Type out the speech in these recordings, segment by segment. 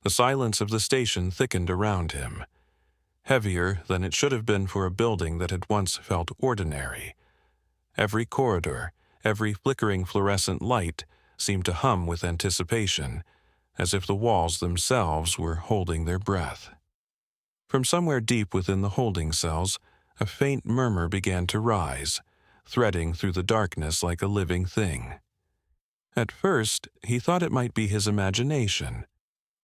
The silence of the station thickened around him, heavier than it should have been for a building that had once felt ordinary. Every corridor, every flickering fluorescent light seemed to hum with anticipation, as if the walls themselves were holding their breath. From somewhere deep within the holding cells, a faint murmur began to rise, threading through the darkness like a living thing. At first, he thought it might be his imagination,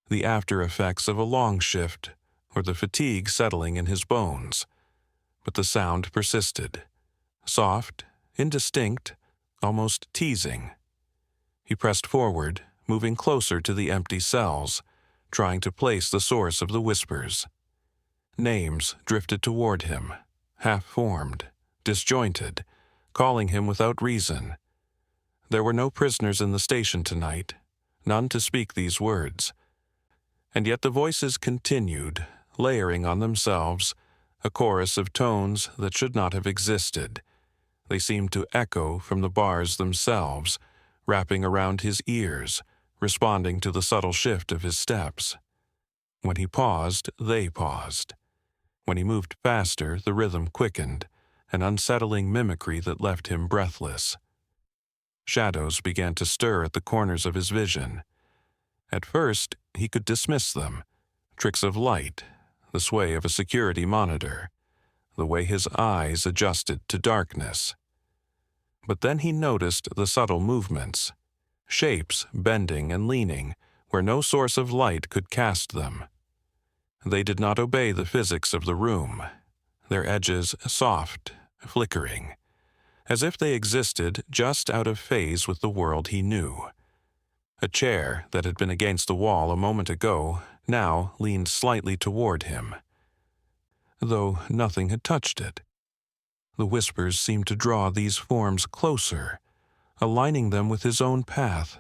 the after-effects of a long shift, or the fatigue settling in his bones. But the sound persisted, soft, indistinct, almost teasing. He pressed forward, moving closer to the empty cells, trying to place the source of the whispers. Names drifted toward him, half-formed, disjointed, calling him without reason. There were no prisoners in the station tonight, none to speak these words. And yet the voices continued, layering on themselves, a chorus of tones that should not have existed. They seemed to echo from the bars themselves, wrapping around his ears, responding to the subtle shift of his steps. When he paused, they paused. When he moved faster, the rhythm quickened, an unsettling mimicry that left him breathless. Shadows began to stir at the corners of his vision. At first, he could dismiss them, tricks of light, the sway of a security monitor, the way his eyes adjusted to darkness. But then he noticed the subtle movements, shapes bending and leaning where no source of light could cast them. They did not obey the physics of the room, their edges soft, flickering, as if they existed just out of phase with the world he knew. A chair that had been against the wall a moment ago now leaned slightly toward him, though nothing had touched it. The whispers seemed to draw these forms closer, aligning them with his own path,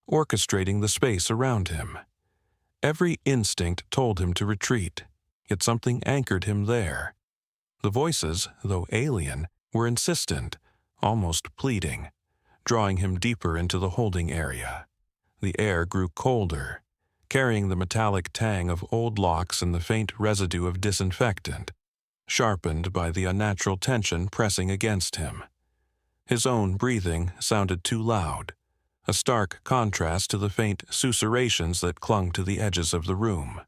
orchestrating the space around him. Every instinct told him to retreat, yet something anchored him there. The voices, though alien, were insistent, almost pleading, drawing him deeper into the holding area. The air grew colder, carrying the metallic tang of old locks and the faint residue of disinfectant, sharpened by the unnatural tension pressing against him. His own breathing sounded too loud, a stark contrast to the faint susurrations that clung to the edges of the room.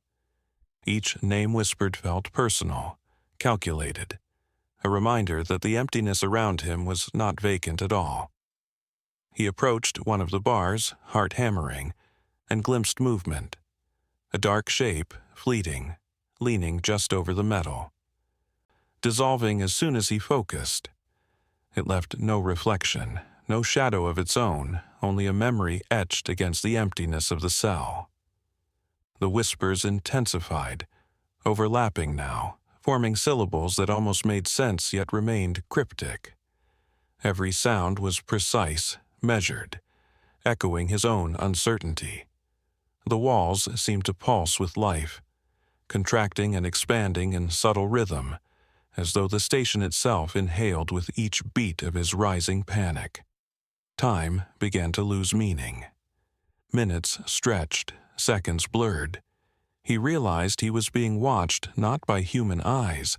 Each name whispered felt personal, calculated, a reminder that the emptiness around him was not vacant at all. He approached one of the bars, heart hammering, and glimpsed movement. A dark shape, fleeting, leaning just over the metal. Dissolving as soon as he focused. It left no reflection, no shadow of its own, only a memory etched against the emptiness of the cell. The whispers intensified, overlapping now, forming syllables that almost made sense yet remained cryptic. Every sound was precise, measured, echoing his own uncertainty. The walls seemed to pulse with life, contracting and expanding in subtle rhythm, as though the station itself inhaled with each beat of his rising panic. Time began to lose meaning. Minutes stretched, seconds blurred. He realized he was being watched not by human eyes,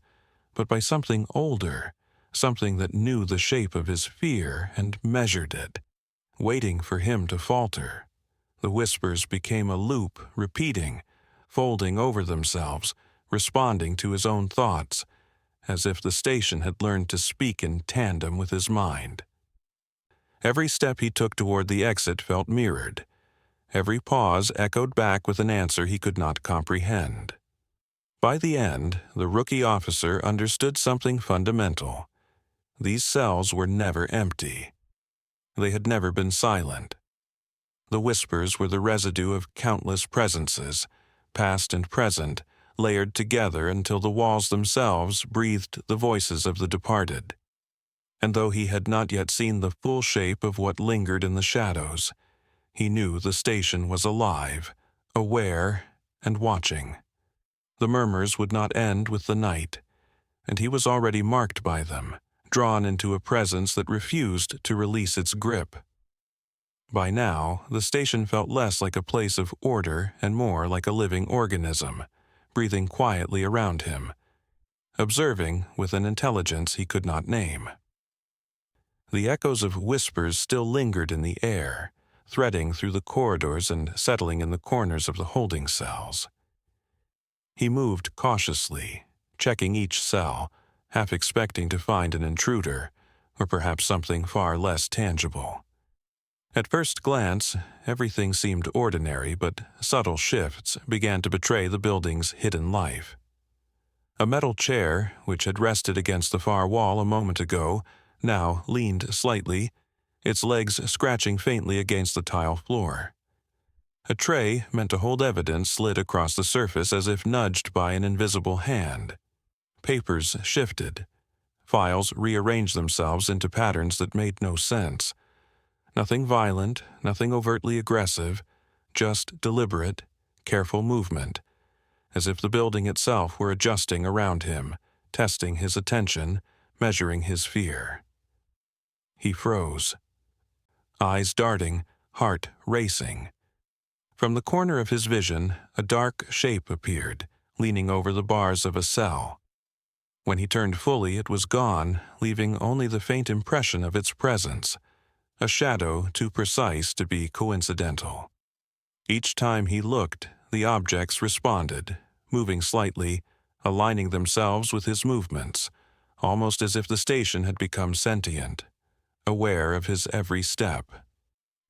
but by something older, something that knew the shape of his fear and measured it, waiting for him to falter. The whispers became a loop, repeating, folding over themselves, responding to his own thoughts, as if the station had learned to speak in tandem with his mind. Every step he took toward the exit felt mirrored. Every pause echoed back with an answer he could not comprehend. By the end, the rookie officer understood something fundamental. These cells were never empty. They had never been silent. The whispers were the residue of countless presences, past and present, layered together until the walls themselves breathed the voices of the departed. And though he had not yet seen the full shape of what lingered in the shadows, he knew the station was alive, aware, and watching. The murmurs would not end with the night, and he was already marked by them, drawn into a presence that refused to release its grip. By now, the station felt less like a place of order and more like a living organism, breathing quietly around him, observing with an intelligence he could not name. The echoes of whispers still lingered in the air, threading through the corridors and settling in the corners of the holding cells. He moved cautiously, checking each cell, half expecting to find an intruder, or perhaps something far less tangible. At first glance, everything seemed ordinary, but subtle shifts began to betray the building's hidden life. A metal chair, which had rested against the far wall a moment ago, now leaned slightly, its legs scratching faintly against the tile floor. A tray meant to hold evidence slid across the surface as if nudged by an invisible hand. Papers shifted. Files rearranged themselves into patterns that made no sense. Nothing violent, nothing overtly aggressive, just deliberate, careful movement, as if the building itself were adjusting around him, testing his attention, measuring his fear. He froze. Eyes darting, heart racing. From the corner of his vision, a dark shape appeared, leaning over the bars of a cell. When he turned fully, it was gone, leaving only the faint impression of its presence, a shadow too precise to be coincidental. Each time he looked, the objects responded, moving slightly, aligning themselves with his movements, almost as if the station had become sentient, aware of his every step.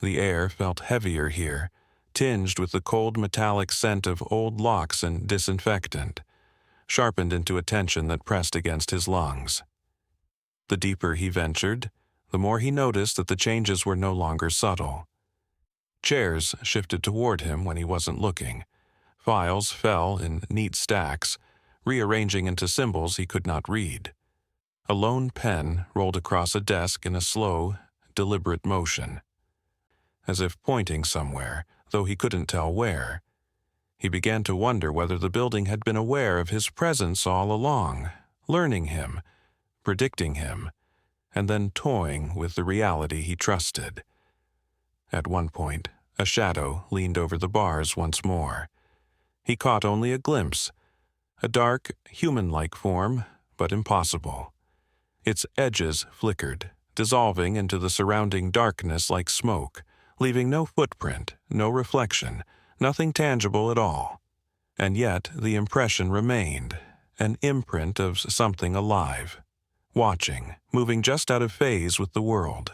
The air felt heavier here, tinged with the cold metallic scent of old locks and disinfectant, sharpened into a tension that pressed against his lungs. The deeper he ventured, the more he noticed that the changes were no longer subtle. Chairs shifted toward him when he wasn't looking. Files fell in neat stacks, rearranging into symbols he could not read. A lone pen rolled across a desk in a slow, deliberate motion, as if pointing somewhere, though he couldn't tell where. He began to wonder whether the building had been aware of his presence all along, learning him, predicting him, and then toying with the reality he trusted. At one point, a shadow leaned over the bars once more. He caught only a glimpse, a dark, human-like form, but impossible. Its edges flickered, dissolving into the surrounding darkness like smoke, leaving no footprint, no reflection, nothing tangible at all. And yet the impression remained, an imprint of something alive, watching, moving just out of phase with the world.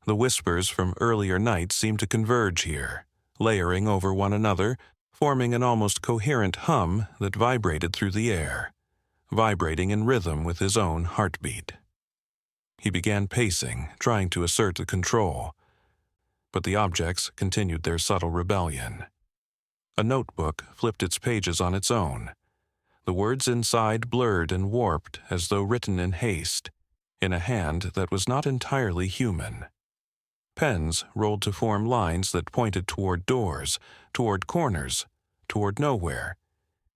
The whispers from earlier nights seemed to converge here, layering over one another, forming an almost coherent hum that vibrated through the air, vibrating in rhythm with his own heartbeat. He began pacing, trying to assert the control, but the objects continued their subtle rebellion. A notebook flipped its pages on its own. The words inside blurred and warped as though written in haste, in a hand that was not entirely human. Pens rolled to form lines that pointed toward doors, toward corners, toward nowhere,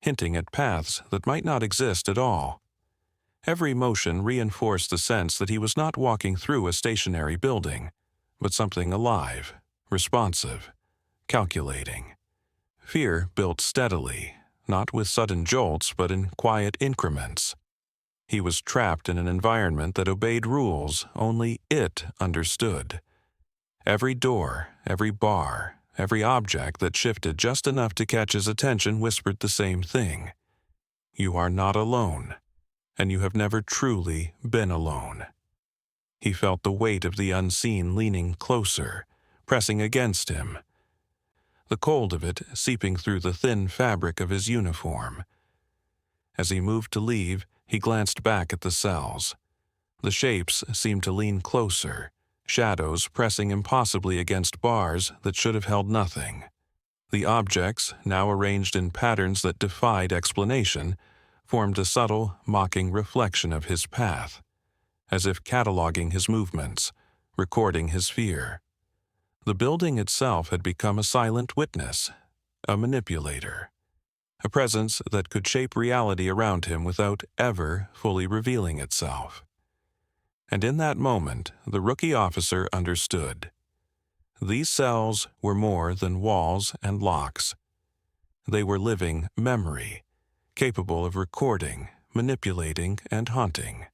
hinting at paths that might not exist at all. Every motion reinforced the sense that he was not walking through a stationary building, but something alive, responsive, calculating. Fear built steadily, not with sudden jolts but in quiet increments. He was trapped in an environment that obeyed rules only it understood. Every door, every bar, every object that shifted just enough to catch his attention whispered the same thing. You are not alone, and you have never truly been alone. He felt the weight of the unseen leaning closer, pressing against him, the cold of it seeping through the thin fabric of his uniform. As he moved to leave, he glanced back at the cells. The shapes seemed to lean closer, shadows pressing impossibly against bars that should have held nothing. The objects, now arranged in patterns that defied explanation, formed a subtle, mocking reflection of his path, as if cataloging his movements, recording his fear. The building itself had become a silent witness, a manipulator, a presence that could shape reality around him without ever fully revealing itself. And in that moment, the rookie officer understood. These cells were more than walls and locks. They were living memory, capable of recording, manipulating, and haunting.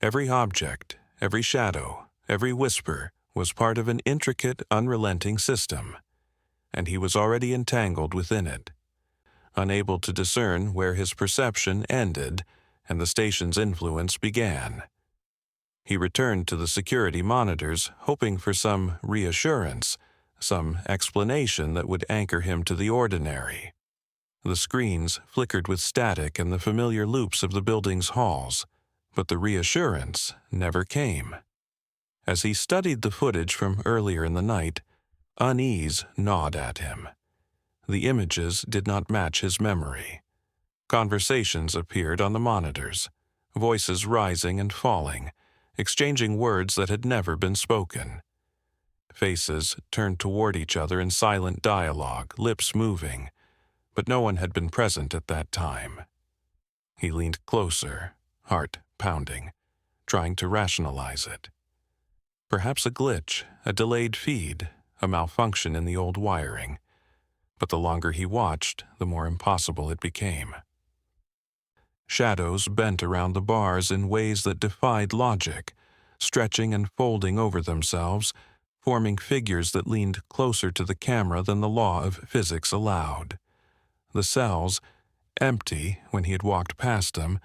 Every object, every shadow, every whisper was part of an intricate, unrelenting system, and he was already entangled within it, unable to discern where his perception ended and the station's influence began. He returned to the security monitors, hoping for some reassurance, some explanation that would anchor him to the ordinary. The screens flickered with static and the familiar loops of the building's halls, but the reassurance never came. As he studied the footage from earlier in the night, unease gnawed at him. The images did not match his memory. Conversations appeared on the monitors, voices rising and falling, exchanging words that had never been spoken. Faces turned toward each other in silent dialogue, lips moving, but no one had been present at that time. He leaned closer, heart pounding, trying to rationalize it. Perhaps a glitch, a delayed feed, a malfunction in the old wiring. But the longer he watched, the more impossible it became. Shadows bent around the bars in ways that defied logic, stretching and folding over themselves, forming figures that leaned closer to the camera than the law of physics allowed. The cells, empty when he had walked past them,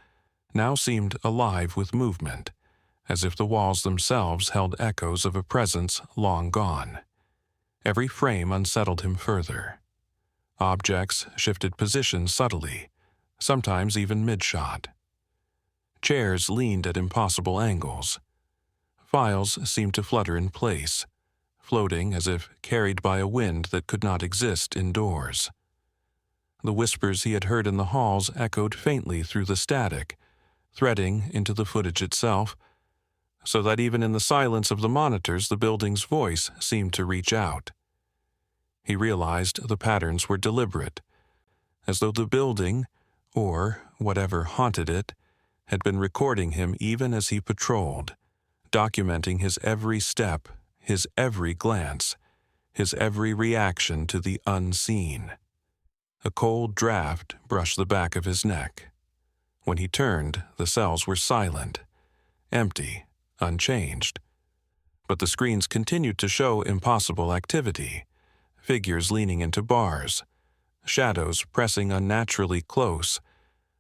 now seemed alive with movement, as if the walls themselves held echoes of a presence long gone. Every frame unsettled him further. Objects shifted position subtly, sometimes even mid-shot. Chairs leaned at impossible angles. Files seemed to flutter in place, floating as if carried by a wind that could not exist indoors. The whispers he had heard in the halls echoed faintly through the static, threading into the footage itself, so that even in the silence of the monitors the building's voice seemed to reach out. He realized the patterns were deliberate, as though the building, or whatever haunted it, had been recording him even as he patrolled, documenting his every step, his every glance, his every reaction to the unseen. A cold draft brushed the back of his neck. When he turned, the cells were silent, empty, unchanged. But the screens continued to show impossible activity, figures leaning into bars, shadows pressing unnaturally close,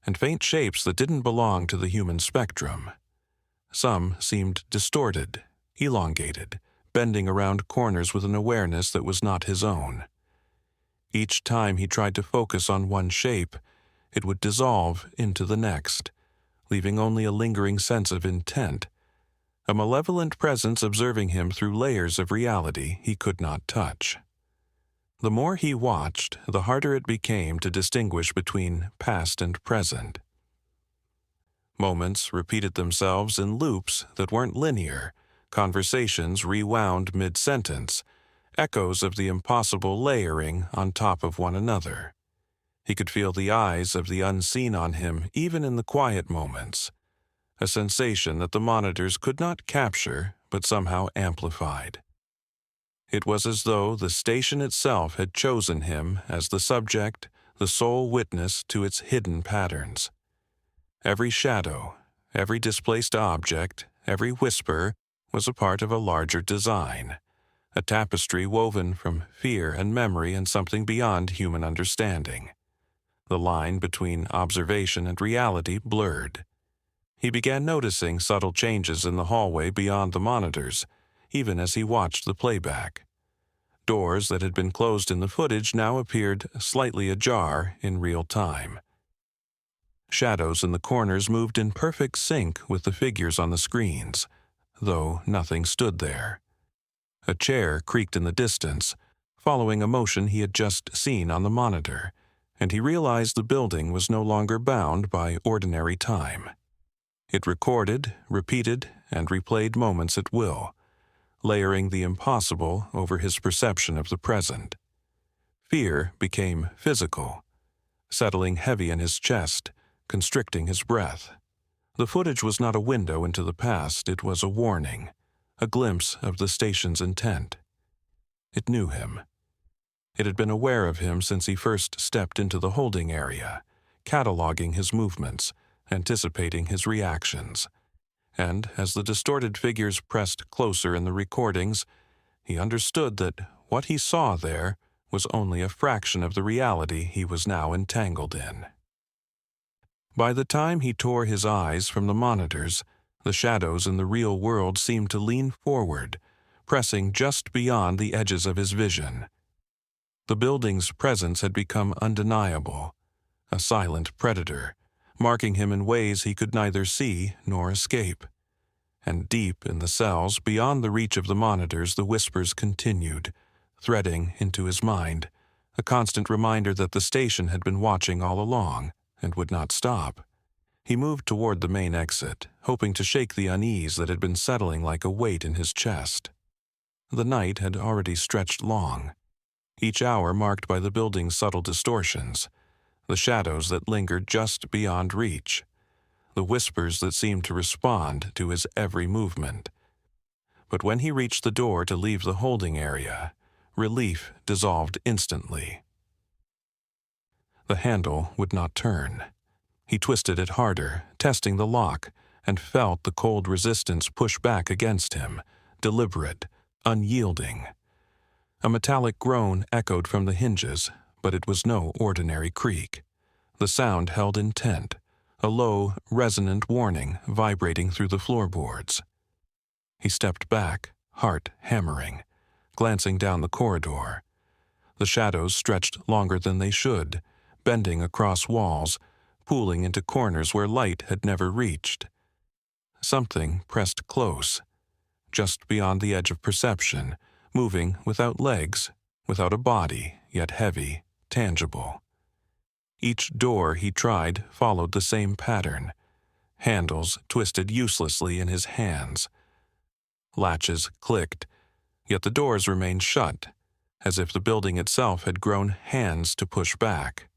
and faint shapes that didn't belong to the human spectrum. Some seemed distorted, elongated, bending around corners with an awareness that was not his own. Each time he tried to focus on one shape, it would dissolve into the next, leaving only a lingering sense of intent, a malevolent presence observing him through layers of reality he could not touch. The more he watched, the harder it became to distinguish between past and present. Moments repeated themselves in loops that weren't linear, conversations rewound mid-sentence, echoes of the impossible layering on top of one another. He could feel the eyes of the unseen on him even in the quiet moments, a sensation that the monitors could not capture but somehow amplified. It was as though the station itself had chosen him as the subject, the sole witness to its hidden patterns. Every shadow, every displaced object, every whisper was a part of a larger design, a tapestry woven from fear and memory and something beyond human understanding. The line between observation and reality blurred. He began noticing subtle changes in the hallway beyond the monitors, even as he watched the playback. Doors that had been closed in the footage now appeared slightly ajar in real time. Shadows in the corners moved in perfect sync with the figures on the screens, though nothing stood there. A chair creaked in the distance, following a motion he had just seen on the monitor, and he realized the building was no longer bound by ordinary time. It recorded, repeated, and replayed moments at will, layering the impossible over his perception of the present. Fear became physical, settling heavy in his chest, constricting his breath. The footage was not a window into the past, it was a warning, a glimpse of the station's intent. It knew him. It had been aware of him since he first stepped into the holding area, cataloging his movements, anticipating his reactions. And as the distorted figures pressed closer in the recordings, he understood that what he saw there was only a fraction of the reality he was now entangled in. By the time he tore his eyes from the monitors, the shadows in the real world seemed to lean forward, pressing just beyond the edges of his vision. The building's presence had become undeniable, a silent predator, marking him in ways he could neither see nor escape. And deep in the cells, beyond the reach of the monitors, the whispers continued, threading into his mind, a constant reminder that the station had been watching all along and would not stop. He moved toward the main exit, hoping to shake the unease that had been settling like a weight in his chest. The night had already stretched long, each hour marked by the building's subtle distortions, the shadows that lingered just beyond reach, the whispers that seemed to respond to his every movement. But when he reached the door to leave the holding area, relief dissolved instantly. The handle would not turn. He twisted it harder, testing the lock, and felt the cold resistance push back against him, deliberate, unyielding. A metallic groan echoed from the hinges, but it was no ordinary creak. The sound held intent, a low, resonant warning vibrating through the floorboards. He stepped back, heart hammering, glancing down the corridor. The shadows stretched longer than they should, bending across walls, pooling into corners where light had never reached. Something pressed close, just beyond the edge of perception, moving without legs, without a body, yet heavy, tangible. Each door he tried followed the same pattern. Handles twisted uselessly in his hands. Latches clicked, yet the doors remained shut, as if the building itself had grown hands to push back.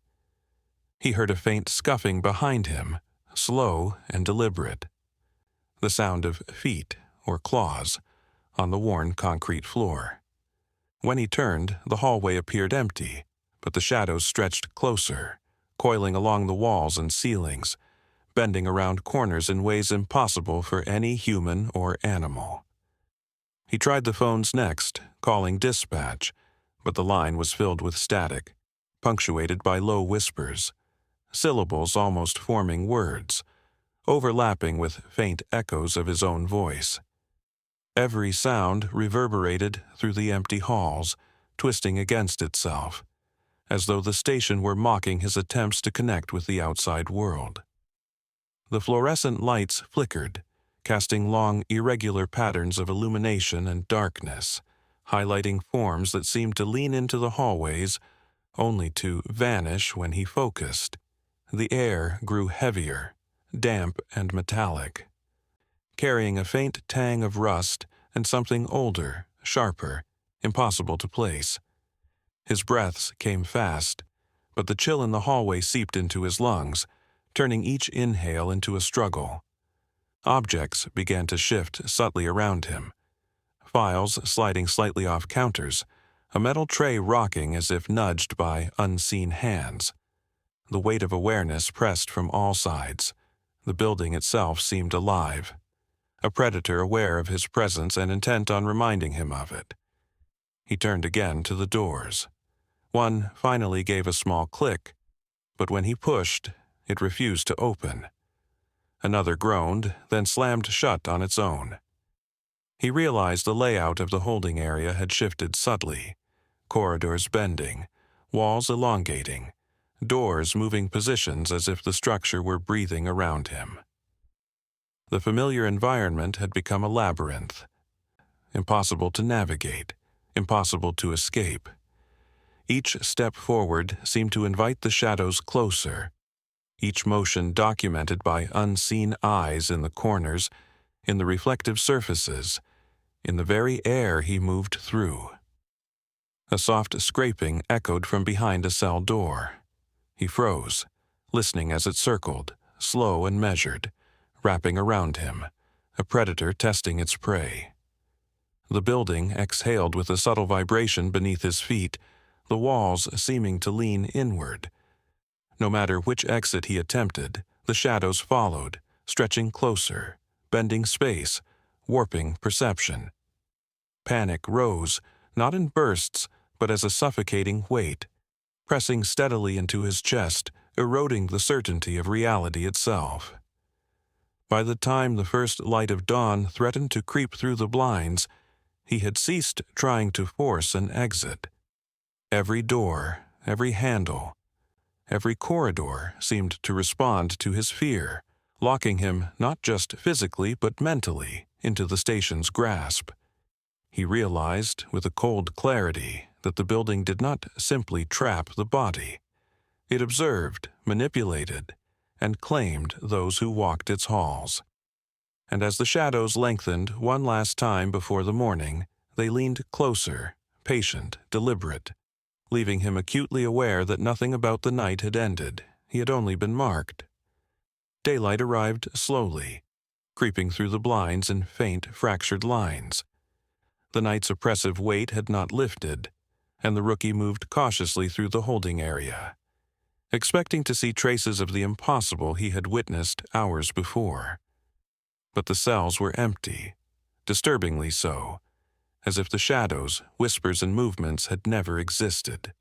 He heard a faint scuffing behind him, slow and deliberate. The sound of feet or claws on the worn concrete floor. When he turned, the hallway appeared empty, but the shadows stretched closer, coiling along the walls and ceilings, bending around corners in ways impossible for any human or animal. He tried the phones next, calling dispatch, but the line was filled with static, punctuated by low whispers, syllables almost forming words, overlapping with faint echoes of his own voice. Every sound reverberated through the empty halls, twisting against itself, as though the station were mocking his attempts to connect with the outside world. The fluorescent lights flickered, casting long, irregular patterns of illumination and darkness, highlighting forms that seemed to lean into the hallways, only to vanish when he focused. The air grew heavier, damp and metallic, carrying a faint tang of rust and something older, sharper, impossible to place. His breaths came fast, but the chill in the hallway seeped into his lungs, turning each inhale into a struggle. Objects began to shift subtly around him. Files sliding slightly off counters, a metal tray rocking as if nudged by unseen hands. The weight of awareness pressed from all sides. The building itself seemed alive, a predator aware of his presence and intent on reminding him of it. He turned again to the doors. One finally gave a small click, but when he pushed, it refused to open. Another groaned, then slammed shut on its own. He realized the layout of the holding area had shifted subtly, corridors bending, walls elongating, doors moving positions as if the structure were breathing around him. The familiar environment had become a labyrinth, impossible to navigate, impossible to escape. Each step forward seemed to invite the shadows closer, each motion documented by unseen eyes in the corners, in the reflective surfaces, in the very air he moved through. A soft scraping echoed from behind a cell door. He froze, listening as it circled, slow and measured, wrapping around him, a predator testing its prey. The building exhaled with a subtle vibration beneath his feet, the walls seeming to lean inward. No matter which exit he attempted, the shadows followed, stretching closer, bending space, warping perception. Panic rose, not in bursts, but as a suffocating weight, pressing steadily into his chest, eroding the certainty of reality itself. By the time the first light of dawn threatened to creep through the blinds, he had ceased trying to force an exit. Every door, every handle, every corridor seemed to respond to his fear, locking him not just physically but mentally into the station's grasp. He realized with a cold clarity that the building did not simply trap the body. It observed, manipulated, and claimed those who walked its halls. And as the shadows lengthened one last time before the morning, they leaned closer, patient, deliberate, leaving him acutely aware that nothing about the night had ended. He had only been marked. Daylight arrived slowly, creeping through the blinds in faint, fractured lines. The night's oppressive weight had not lifted, and the rookie moved cautiously through the holding area, expecting to see traces of the impossible he had witnessed hours before. But the cells were empty, disturbingly so, as if the shadows, whispers, and movements had never existed.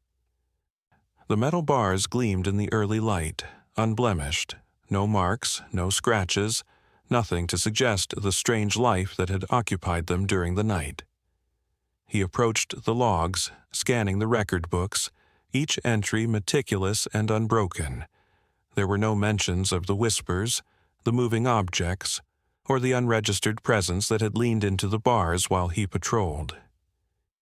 The metal bars gleamed in the early light, unblemished, no marks, no scratches, nothing to suggest the strange life that had occupied them during the night. He approached the logs, scanning the record books, each entry meticulous and unbroken. There were no mentions of the whispers, the moving objects, or the unregistered presence that had leaned into the bars while he patrolled.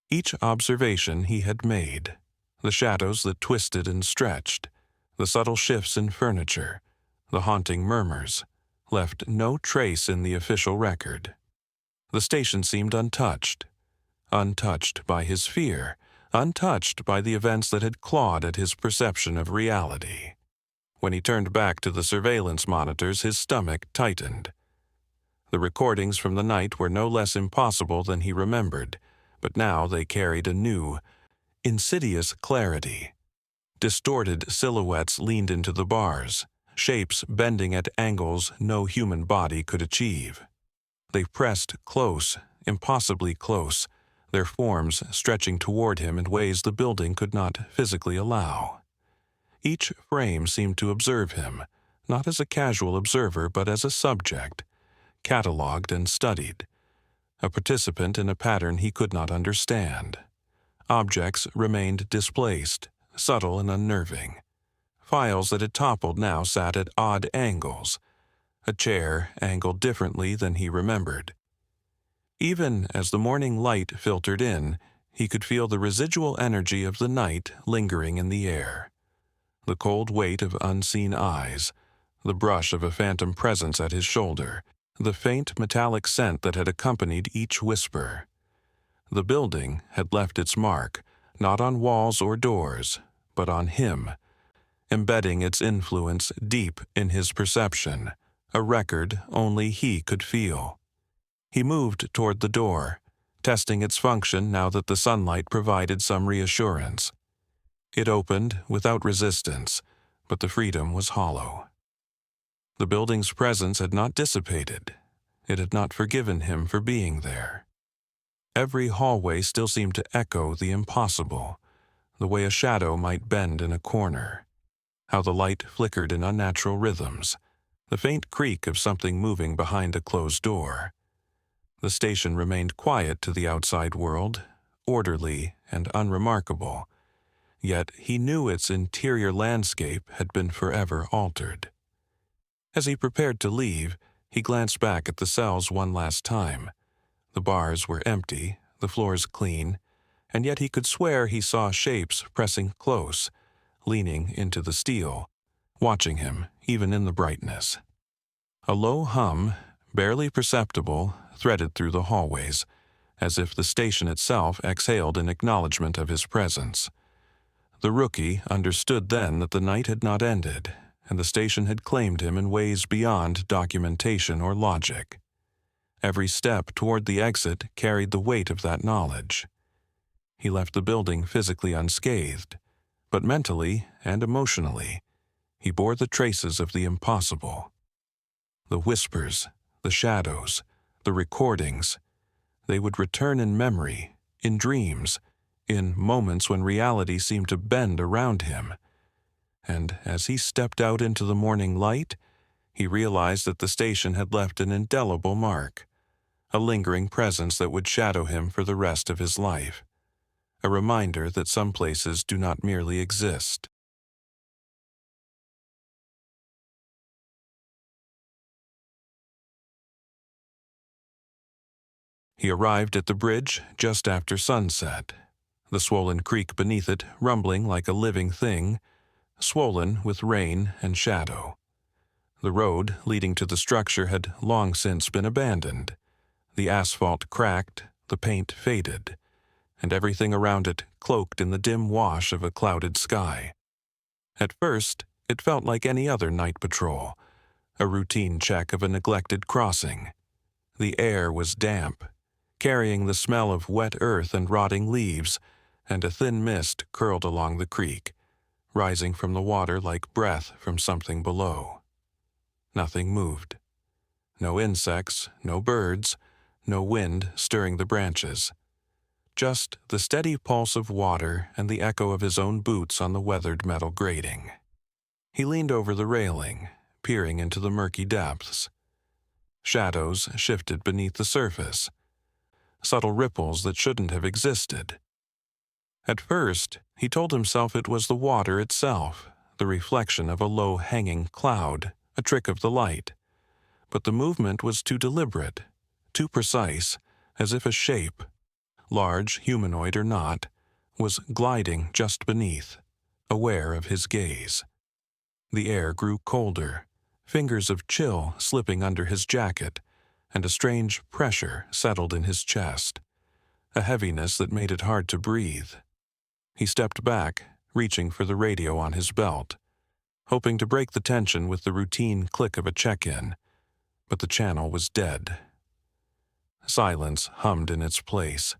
Each observation he had made, the shadows that twisted and stretched, the subtle shifts in furniture, the haunting murmurs, left no trace in the official record. The station seemed untouched by his fear, untouched by the events that had clawed at his perception of reality. When he turned back to the surveillance monitors, his stomach tightened. The recordings from the night were no less impossible than he remembered, but now they carried a new, insidious clarity. Distorted silhouettes leaned into the bars, shapes bending at angles no human body could achieve. They pressed close, impossibly close, their forms stretching toward him in ways the building could not physically allow. Each frame seemed to observe him, not as a casual observer but as a subject, catalogued and studied, a participant in a pattern he could not understand. Objects remained displaced, subtle and unnerving. Files that had toppled now sat at odd angles, a chair angled differently than he remembered. Even as the morning light filtered in, he could feel the residual energy of the night lingering in the air. The cold weight of unseen eyes, the brush of a phantom presence at his shoulder, the faint metallic scent that had accompanied each whisper. The building had left its mark, not on walls or doors, but on him, embedding its influence deep in his perception, a record only he could feel. He moved toward the door, testing its function now that the sunlight provided some reassurance. It opened without resistance, but the freedom was hollow. The building's presence had not dissipated. It had not forgiven him for being there. Every hallway still seemed to echo the impossible, the way a shadow might bend in a corner, how the light flickered in unnatural rhythms, the faint creak of something moving behind a closed door. The station remained quiet to the outside world, orderly and unremarkable, yet he knew its interior landscape had been forever altered. As he prepared to leave, he glanced back at the cells one last time. The bars were empty, the floors clean, and yet he could swear he saw shapes pressing close, leaning into the steel, watching him even in the brightness. A low hum, barely perceptible, threaded through the hallways, as if the station itself exhaled in acknowledgement of his presence. The rookie understood then that the night had not ended, and the station had claimed him in ways beyond documentation or logic. Every step toward the exit carried the weight of that knowledge. He left the building physically unscathed, but mentally and emotionally, he bore the traces of the impossible. The whispers, the shadows, the recordings, they would return in memory, in dreams, in moments when reality seemed to bend around him. And as he stepped out into the morning light, he realized that the station had left an indelible mark, a lingering presence that would shadow him for the rest of his life, a reminder that some places do not merely exist. He arrived at the bridge just after sunset, the swollen creek beneath it rumbling like a living thing, swollen with rain and shadow. The road leading to the structure had long since been abandoned, the asphalt cracked, the paint faded, and everything around it cloaked in the dim wash of a clouded sky. At first, it felt like any other night patrol, a routine check of a neglected crossing. The air was damp, carrying the smell of wet earth and rotting leaves, and a thin mist curled along the creek, rising from the water like breath from something below. Nothing moved. No insects, no birds, no wind stirring the branches. Just the steady pulse of water and the echo of his own boots on the weathered metal grating. He leaned over the railing, peering into the murky depths. Shadows shifted beneath the surface, subtle ripples that shouldn't have existed. At first, he told himself it was the water itself, the reflection of a low-hanging cloud, a trick of the light. But the movement was too deliberate, too precise, as if a shape, large, humanoid or not, was gliding just beneath, aware of his gaze. The air grew colder, fingers of chill slipping under his jacket, and a strange pressure settled in his chest, a heaviness that made it hard to breathe. He stepped back, reaching for the radio on his belt, hoping to break the tension with the routine click of a check-in, but the channel was dead. Silence hummed in its place,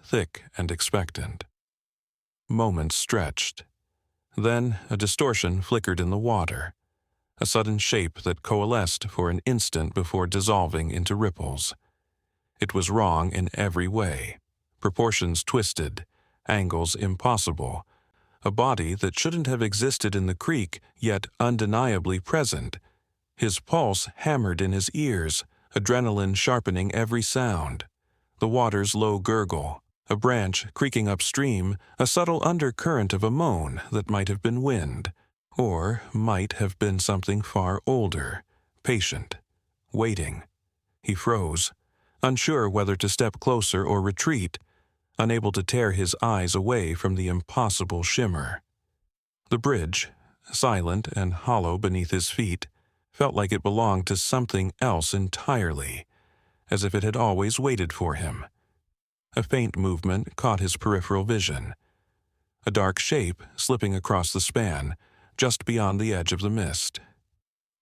thick and expectant. Moments stretched. Then a distortion flickered in the water, a sudden shape that coalesced for an instant before dissolving into ripples. It was wrong in every way, proportions twisted, angles impossible, a body that shouldn't have existed in the creek, yet undeniably present. His pulse hammered in his ears, adrenaline sharpening every sound. The water's low gurgle, a branch creaking upstream, a subtle undercurrent of a moan that might have been wind, or might have been something far older, patient, waiting. He froze, unsure whether to step closer or retreat, unable to tear his eyes away from the impossible shimmer. The bridge, silent and hollow beneath his feet, felt like it belonged to something else entirely, as if it had always waited for him. A faint movement caught his peripheral vision, a dark shape slipping across the span, just beyond the edge of the mist.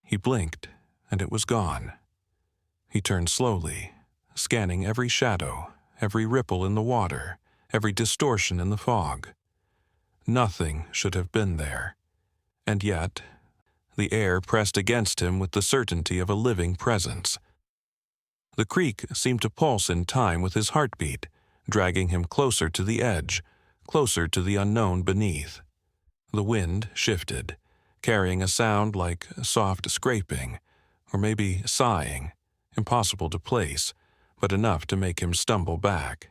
He blinked, and it was gone. He turned slowly, scanning every shadow, every ripple in the water, every distortion in the fog. Nothing should have been there. And yet, the air pressed against him with the certainty of a living presence. The creek seemed to pulse in time with his heartbeat, dragging him closer to the edge, closer to the unknown beneath. The wind shifted, carrying a sound like soft scraping, or maybe sighing, impossible to place, but enough to make him stumble back.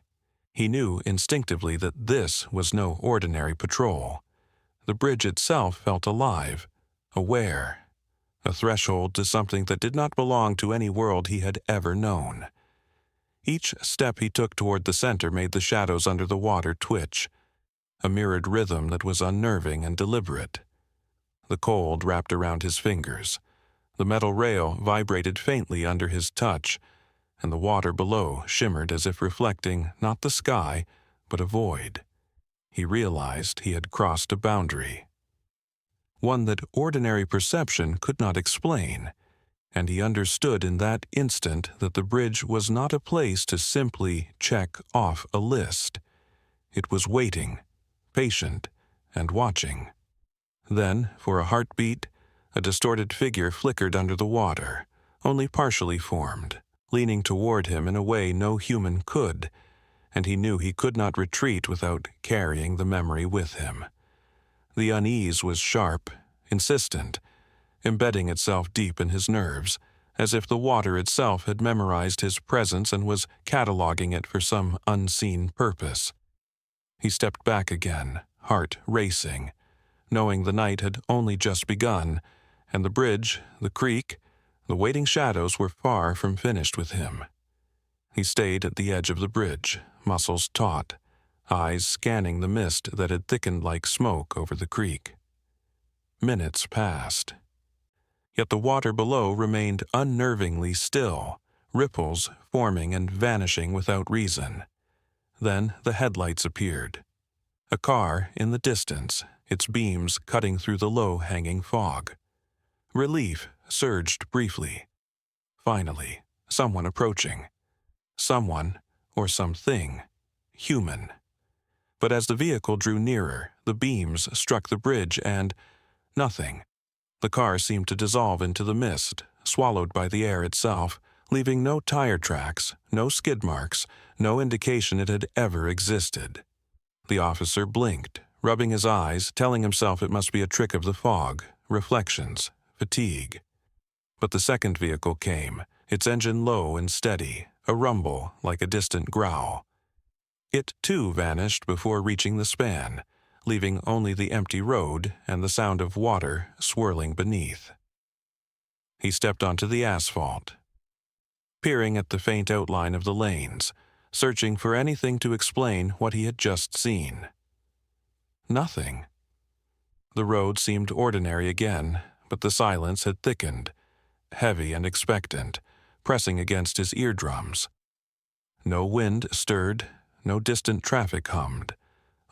He knew instinctively that this was no ordinary patrol. The bridge itself felt alive, aware, a threshold to something that did not belong to any world he had ever known. Each step he took toward the center made the shadows under the water twitch, a mirrored rhythm that was unnerving and deliberate. The cold wrapped around his fingers. The metal rail vibrated faintly under his touch, and the water below shimmered as if reflecting not the sky, but a void. He realized he had crossed a boundary, one that ordinary perception could not explain. and he understood in that instant that the bridge was not a place to simply check off a list. It was waiting, patient, and watching. Then, for a heartbeat, a distorted figure flickered under the water, only partially formed, leaning toward him in a way no human could, and he knew he could not retreat without carrying the memory with him. The unease was sharp, insistent, embedding itself deep in his nerves, as if the water itself had memorized his presence and was cataloging it for some unseen purpose. He stepped back again, heart racing, knowing the night had only just begun, and the bridge, the creek, the waiting shadows were far from finished with him. He stayed at the edge of the bridge, muscles taut, eyes scanning the mist that had thickened like smoke over the creek. Minutes passed. Yet the water below remained unnervingly still, ripples forming and vanishing without reason. Then the headlights appeared. A car in the distance, its beams cutting through the low-hanging fog. Relief surged briefly. Finally, someone approaching. Someone, or something, human. But as the vehicle drew nearer, the beams struck the bridge and nothing. The car seemed to dissolve into the mist, swallowed by the air itself, leaving no tire tracks, no skid marks, no indication it had ever existed. The officer blinked, rubbing his eyes, telling himself it must be a trick of the fog, reflections, fatigue. But the second vehicle came, its engine low and steady, a rumble like a distant growl. It, too, vanished before reaching the span, leaving only the empty road and the sound of water swirling beneath. He stepped onto the asphalt, peering at the faint outline of the lanes, searching for anything to explain what he had just seen. Nothing. The road seemed ordinary again, but the silence had thickened, heavy and expectant, pressing against his eardrums. No wind stirred, no distant traffic hummed,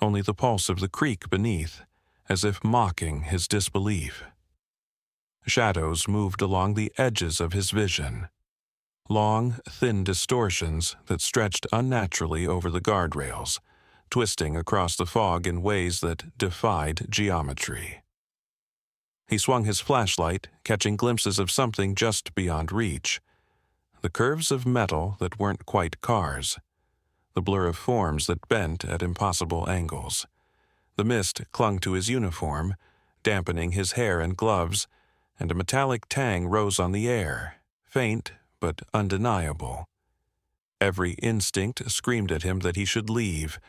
only the pulse of the creek beneath, as if mocking his disbelief. Shadows moved along the edges of his vision, long, thin distortions that stretched unnaturally over the guardrails, twisting across the fog in ways that defied geometry. He swung his flashlight, catching glimpses of something just beyond reach. The curves of metal that weren't quite cars, the blur of forms that bent at impossible angles. The mist clung to his uniform, dampening his hair and gloves, and a metallic tang rose on the air, faint but undeniable. Every instinct screamed at him that he should leave,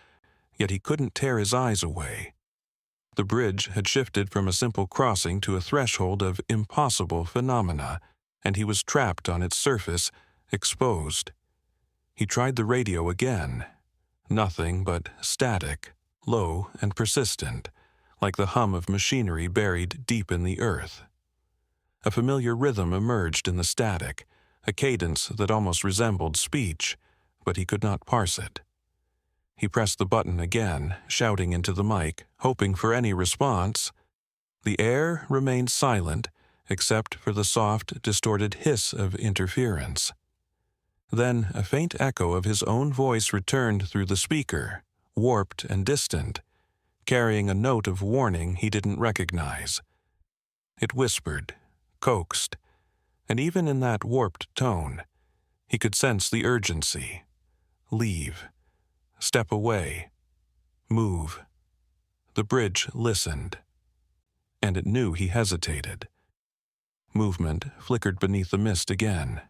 yet he couldn't tear his eyes away. The bridge had shifted from a simple crossing to a threshold of impossible phenomena, and he was trapped on its surface, exposed. He tried the radio again. Nothing but static, low and persistent, like the hum of machinery buried deep in the earth. A familiar rhythm emerged in the static, a cadence that almost resembled speech, but he could not parse it. He pressed the button again, shouting into the mic, hoping for any response. The air remained silent, except for the soft, distorted hiss of interference. Then a faint echo of his own voice returned through the speaker, warped and distant, carrying a note of warning he didn't recognize. It whispered, coaxed, and even in that warped tone, he could sense the urgency. Leave. Step away. Move. The bridge listened, and it knew he hesitated. Movement flickered beneath the mist again.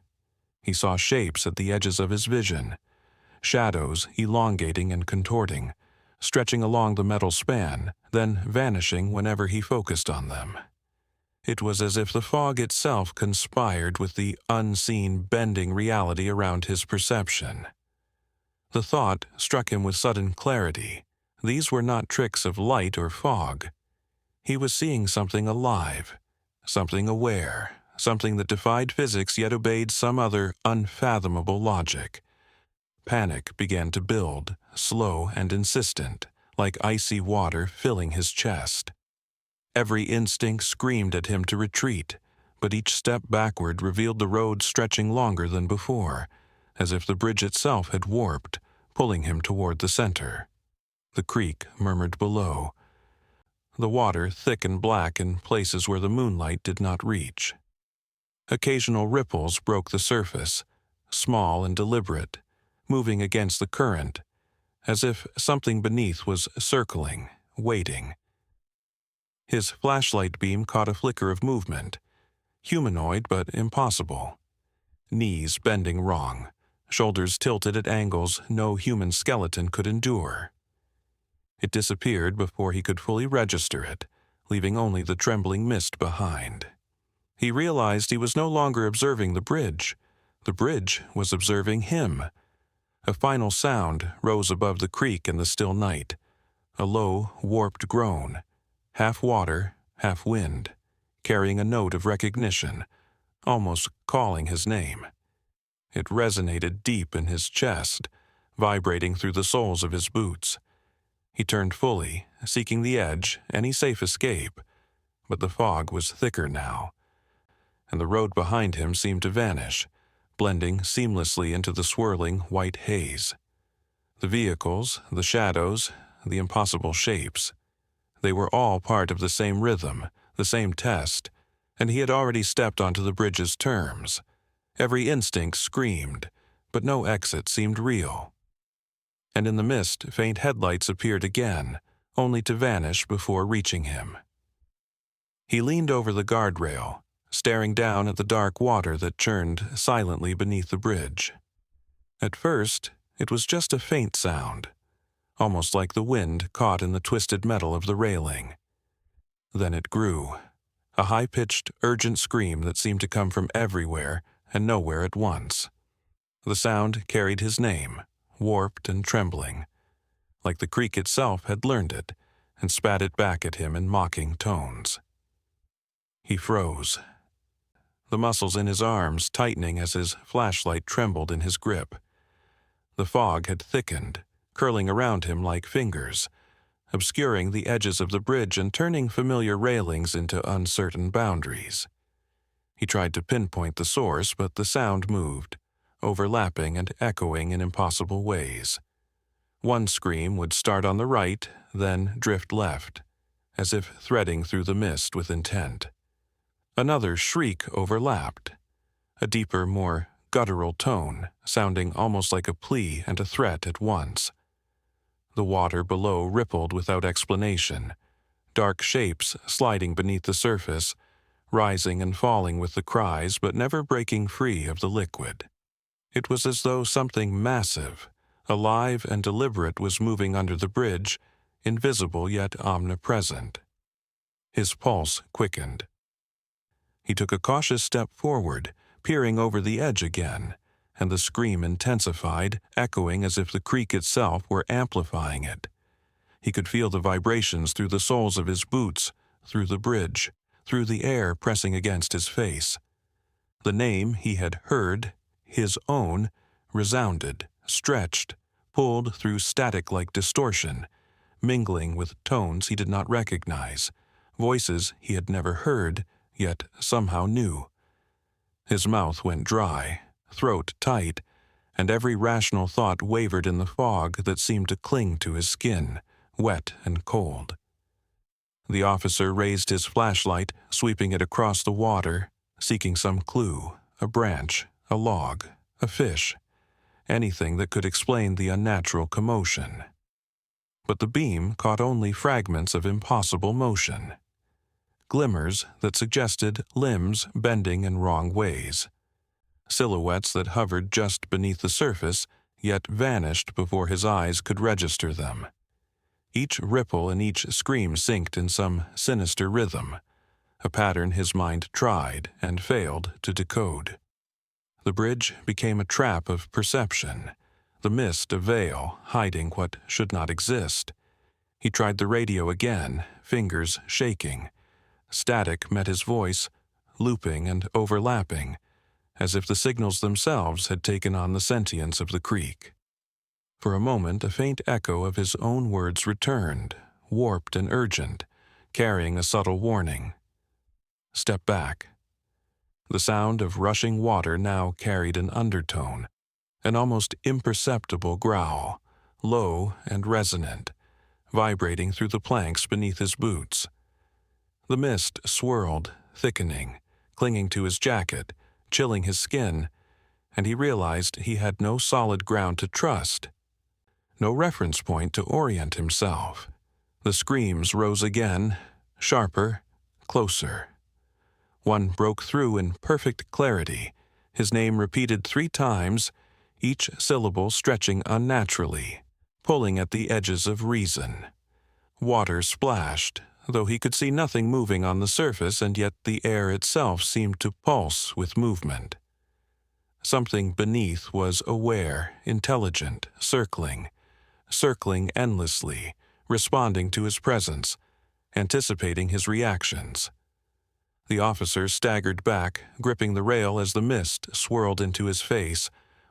He saw shapes at the edges of his vision, shadows elongating and contorting, stretching along the metal span, then vanishing whenever he focused on them. It was as if the fog itself conspired with the unseen bending reality around his perception. The thought struck him with sudden clarity. These were not tricks of light or fog. He was seeing something alive, something aware, something that defied physics yet obeyed some other unfathomable logic. Panic began to build, slow and insistent, like icy water filling his chest. Every instinct screamed at him to retreat, but each step backward revealed the road stretching longer than before, as if the bridge itself had warped, pulling him toward the center. The creek murmured below, the water thick and black in places where the moonlight did not reach. Occasional ripples broke the surface, small and deliberate, moving against the current, as if something beneath was circling, waiting. His flashlight beam caught a flicker of movement, humanoid but impossible. Knees bending wrong, shoulders tilted at angles no human skeleton could endure. It disappeared before he could fully register it, leaving only the trembling mist behind. He realized he was no longer observing the bridge. The bridge was observing him. A final sound rose above the creek in the still night, a low, warped groan, half water, half wind, carrying a note of recognition, almost calling his name. It resonated deep in his chest, vibrating through the soles of his boots. He turned fully, seeking the edge, any safe escape, but the fog was thicker now, and the road behind him seemed to vanish, blending seamlessly into the swirling white haze. The vehicles, the shadows, the impossible shapes, they were all part of the same rhythm, the same test, and he had already stepped onto the bridge's terms. Every instinct screamed, but no exit seemed real. And in the mist, faint headlights appeared again, only to vanish before reaching him. He leaned over the guardrail, staring down at the dark water that churned silently beneath the bridge. At first, it was just a faint sound, almost like the wind caught in the twisted metal of the railing. Then it grew, a high-pitched, urgent scream that seemed to come from everywhere and nowhere at once. The sound carried his name, warped and trembling, like the creek itself had learned it and spat it back at him in mocking tones. He froze, the muscles in his arms tightening as his flashlight trembled in his grip. The fog had thickened, curling around him like fingers, obscuring the edges of the bridge and turning familiar railings into uncertain boundaries. He tried to pinpoint the source, but the sound moved, overlapping and echoing in impossible ways. One scream would start on the right, then drift left, as if threading through the mist with intent. Another shriek overlapped, a deeper, more guttural tone, sounding almost like a plea and a threat at once. The water below rippled without explanation, dark shapes sliding beneath the surface, rising and falling with the cries but never breaking free of the liquid. It was as though something massive, alive and deliberate was moving under the bridge, invisible yet omnipresent. His pulse quickened. He took a cautious step forward, peering over the edge again, and the scream intensified, echoing as if the creek itself were amplifying it. He could feel the vibrations through the soles of his boots, through the bridge, through the air pressing against his face. The name he had heard, his own, resounded, stretched, pulled through static-like distortion, mingling with tones he did not recognize, voices he had never heard, yet somehow knew. His mouth went dry, throat tight, and every rational thought wavered in the fog that seemed to cling to his skin, wet and cold. The officer raised his flashlight, sweeping it across the water, seeking some clue, a branch, a log, a fish, anything that could explain the unnatural commotion. But the beam caught only fragments of impossible motion, glimmers that suggested limbs bending in wrong ways, silhouettes that hovered just beneath the surface, yet vanished before his eyes could register them. Each ripple and each scream synced in some sinister rhythm, a pattern his mind tried and failed to decode. The bridge became a trap of perception, the mist a veil hiding what should not exist. He tried the radio again, fingers shaking. Static met his voice, looping and overlapping, as if the signals themselves had taken on the sentience of the creek. For a moment, a faint echo of his own words returned, warped and urgent, carrying a subtle warning. Step back. The sound of rushing water now carried an undertone, an almost imperceptible growl, low and resonant, vibrating through the planks beneath his boots. The mist swirled, thickening, clinging to his jacket, chilling his skin, and he realized he had no solid ground to trust, no reference point to orient himself. The screams rose again, sharper, closer. One broke through in perfect clarity, his name repeated 3 times, each syllable stretching unnaturally, pulling at the edges of reason. Water splashed, though he could see nothing moving on the surface, and yet the air itself seemed to pulse with movement. Something beneath was aware, intelligent, circling endlessly, responding to his presence, anticipating his reactions. The officer staggered back, gripping the rail as the mist swirled into his face,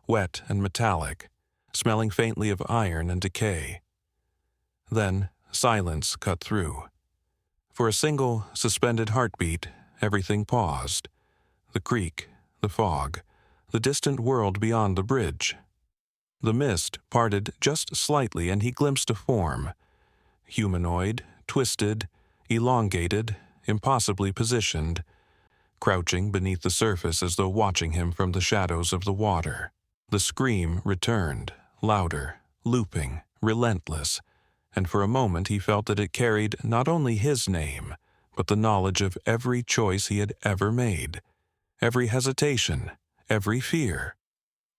wet and metallic, smelling faintly of iron and decay. Then silence cut through. For a single, suspended heartbeat, everything paused. The creek, the fog, the distant world beyond the bridge. The mist parted just slightly, and he glimpsed a form. Humanoid, twisted, elongated, impossibly positioned, crouching beneath the surface as though watching him from the shadows of the water. The scream returned, louder, looping, relentless, and for a moment he felt that it carried not only his name, but the knowledge of every choice he had ever made, every hesitation, every fear.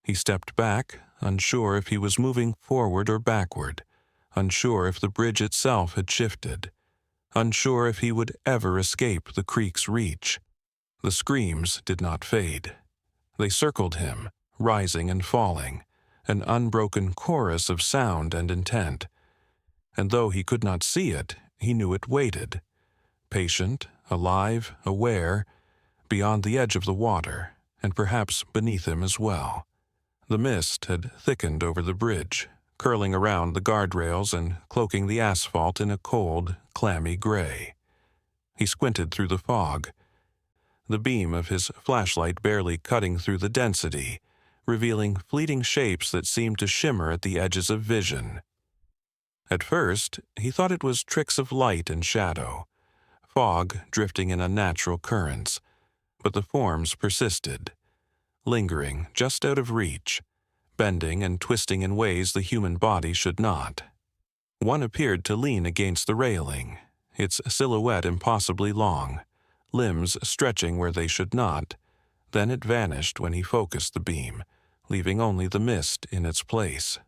He stepped back, unsure if he was moving forward or backward, unsure if the bridge itself had shifted, unsure if he would ever escape the creek's reach. The screams did not fade. They circled him, rising and falling, an unbroken chorus of sound and intent. And though he could not see it, he knew it waited, patient, alive, aware, beyond the edge of the water, and perhaps beneath him as well. The mist had thickened over the bridge, curling around the guardrails and cloaking the asphalt in a cold, clammy gray. He squinted through the fog, the beam of his flashlight barely cutting through the density, revealing fleeting shapes that seemed to shimmer at the edges of vision. At first, he thought it was tricks of light and shadow, fog drifting in unnatural currents, but the forms persisted, lingering just out of reach, bending and twisting in ways the human body should not. One appeared to lean against the railing, its silhouette impossibly long, limbs stretching where they should not. Then it vanished when he focused the beam, leaving only the mist in its place.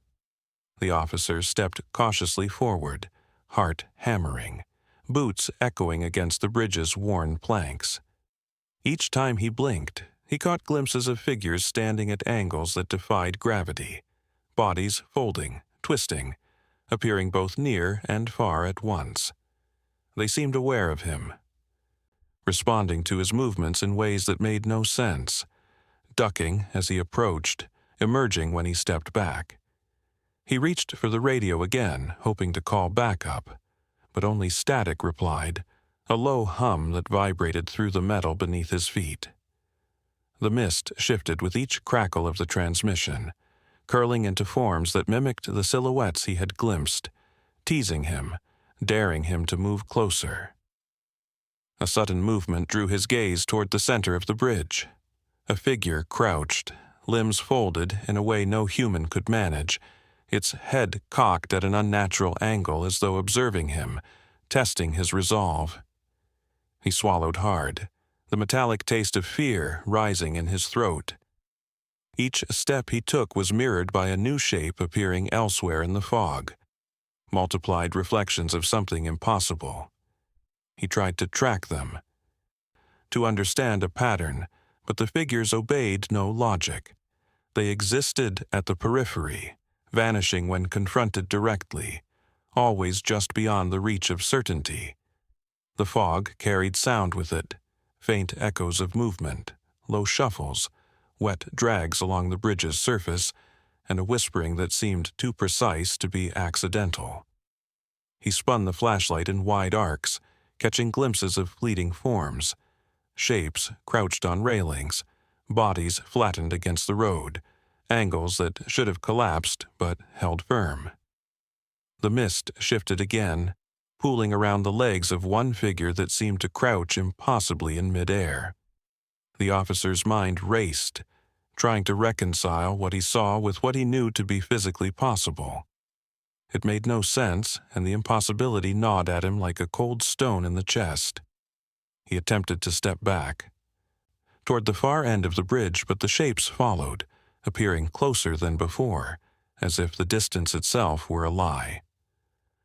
The officer stepped cautiously forward, heart hammering, boots echoing against the bridge's worn planks. Each time he blinked, he caught glimpses of figures standing at angles that defied gravity, bodies folding, twisting, appearing both near and far at once. They seemed aware of him, responding to his movements in ways that made no sense, ducking as he approached, emerging when he stepped back. He reached for the radio again, hoping to call backup, but only static replied, a low hum that vibrated through the metal beneath his feet. The mist shifted with each crackle of the transmission, curling into forms that mimicked the silhouettes he had glimpsed, teasing him, daring him to move closer. A sudden movement drew his gaze toward the center of the bridge. A figure crouched, limbs folded in a way no human could manage, its head cocked at an unnatural angle as though observing him, testing his resolve. He swallowed hard, the metallic taste of fear rising in his throat. Each step he took was mirrored by a new shape appearing elsewhere in the fog, multiplied reflections of something impossible. He tried to track them, to understand a pattern, but the figures obeyed no logic. They existed at the periphery, vanishing when confronted directly, always just beyond the reach of certainty. The fog carried sound with it, faint echoes of movement, low shuffles, wet drags along the bridge's surface, and a whispering that seemed too precise to be accidental. He spun the flashlight in wide arcs, catching glimpses of fleeting forms, shapes crouched on railings, bodies flattened against the road, angles that should have collapsed but held firm. The mist shifted again, pooling around the legs of one figure that seemed to crouch impossibly in midair. The officer's mind raced, trying to reconcile what he saw with what he knew to be physically possible. It made no sense, and the impossibility gnawed at him like a cold stone in the chest. He attempted to step back toward the far end of the bridge, but the shapes followed, appearing closer than before, as if the distance itself were a lie.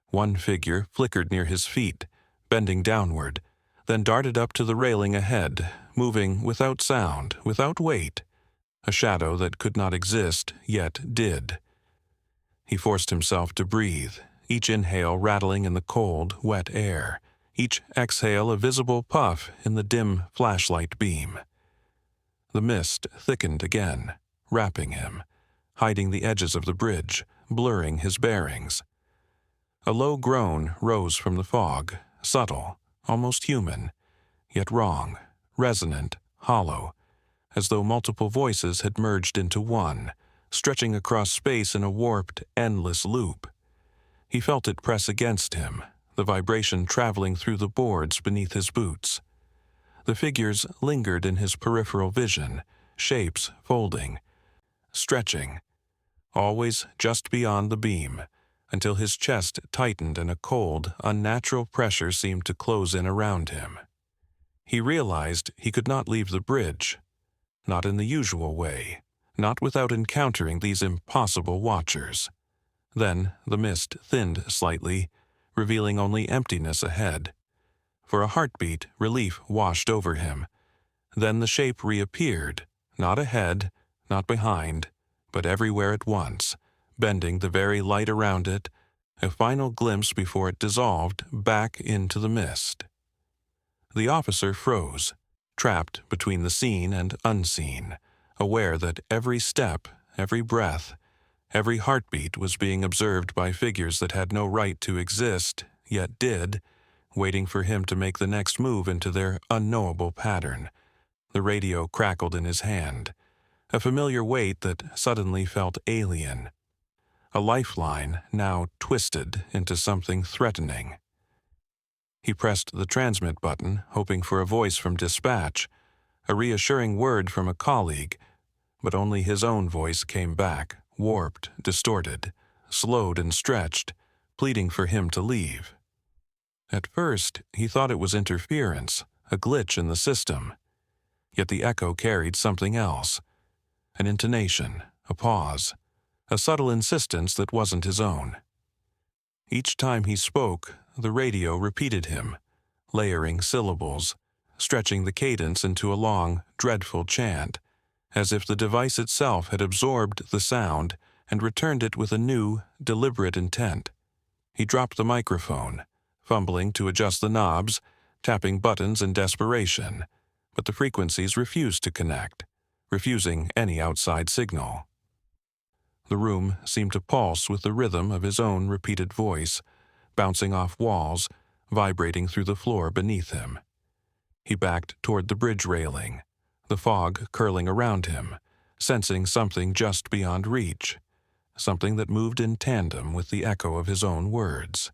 One figure flickered near his feet, bending downward, then darted up to the railing ahead, moving without sound, without weight, a shadow that could not exist, yet did. He forced himself to breathe, each inhale rattling in the cold, wet air, each exhale a visible puff in the dim flashlight beam. The mist thickened again, wrapping him, hiding the edges of the bridge, blurring his bearings. A low groan rose from the fog, subtle, almost human, yet wrong, resonant, hollow, as though multiple voices had merged into one, stretching across space in a warped, endless loop. He felt it press against him, the vibration traveling through the boards beneath his boots. The figures lingered in his peripheral vision, shapes folding, stretching, always just beyond the beam, until his chest tightened and a cold, unnatural pressure seemed to close in around him. He realized he could not leave the bridge, not in the usual way, not without encountering these impossible watchers. Then the mist thinned slightly, revealing only emptiness ahead. For a heartbeat, relief washed over him. Then the shape reappeared, not ahead, not behind, but everywhere at once, bending the very light around it, a final glimpse before it dissolved back into the mist. The officer froze, trapped between the seen and unseen, aware that every step, every breath, every heartbeat was being observed by figures that had no right to exist, yet did, waiting for him to make the next move into their unknowable pattern. The radio crackled in his hand, a familiar weight that suddenly felt alien. A lifeline now twisted into something threatening. He pressed the transmit button, hoping for a voice from dispatch, a reassuring word from a colleague, but only his own voice came back, warped, distorted, slowed and stretched, pleading for him to leave. At first, he thought it was interference, a glitch in the system. Yet the echo carried something else, an intonation, a pause, a subtle insistence that wasn't his own. Each time he spoke, the radio repeated him, layering syllables, stretching the cadence into a long, dreadful chant, as if the device itself had absorbed the sound and returned it with a new, deliberate intent. He dropped the microphone, fumbling to adjust the knobs, tapping buttons in desperation, but the frequencies refused to connect, refusing any outside signal. The room seemed to pulse with the rhythm of his own repeated voice, bouncing off walls, vibrating through the floor beneath him. He backed toward the bridge railing, the fog curling around him, sensing something just beyond reach, something that moved in tandem with the echo of his own words.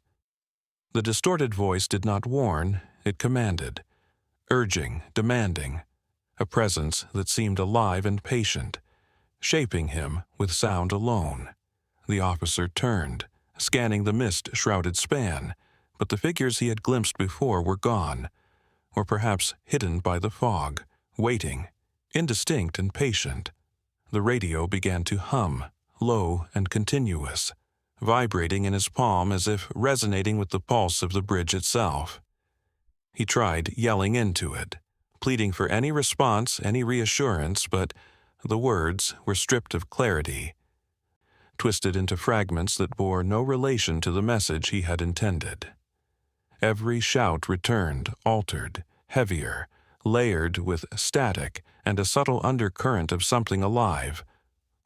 The distorted voice did not warn, it commanded, urging, demanding, a presence that seemed alive and patient, shaping him with sound alone. The officer turned, scanning the mist-shrouded span, but the figures he had glimpsed before were gone, or perhaps hidden by the fog, waiting, indistinct and patient. The radio began to hum, low and continuous, vibrating in his palm as if resonating with the pulse of the bridge itself. He tried yelling into it, pleading for any response, any reassurance, but the words were stripped of clarity, twisted into fragments that bore no relation to the message he had intended. Every shout returned, altered, heavier, layered with static and a subtle undercurrent of something alive,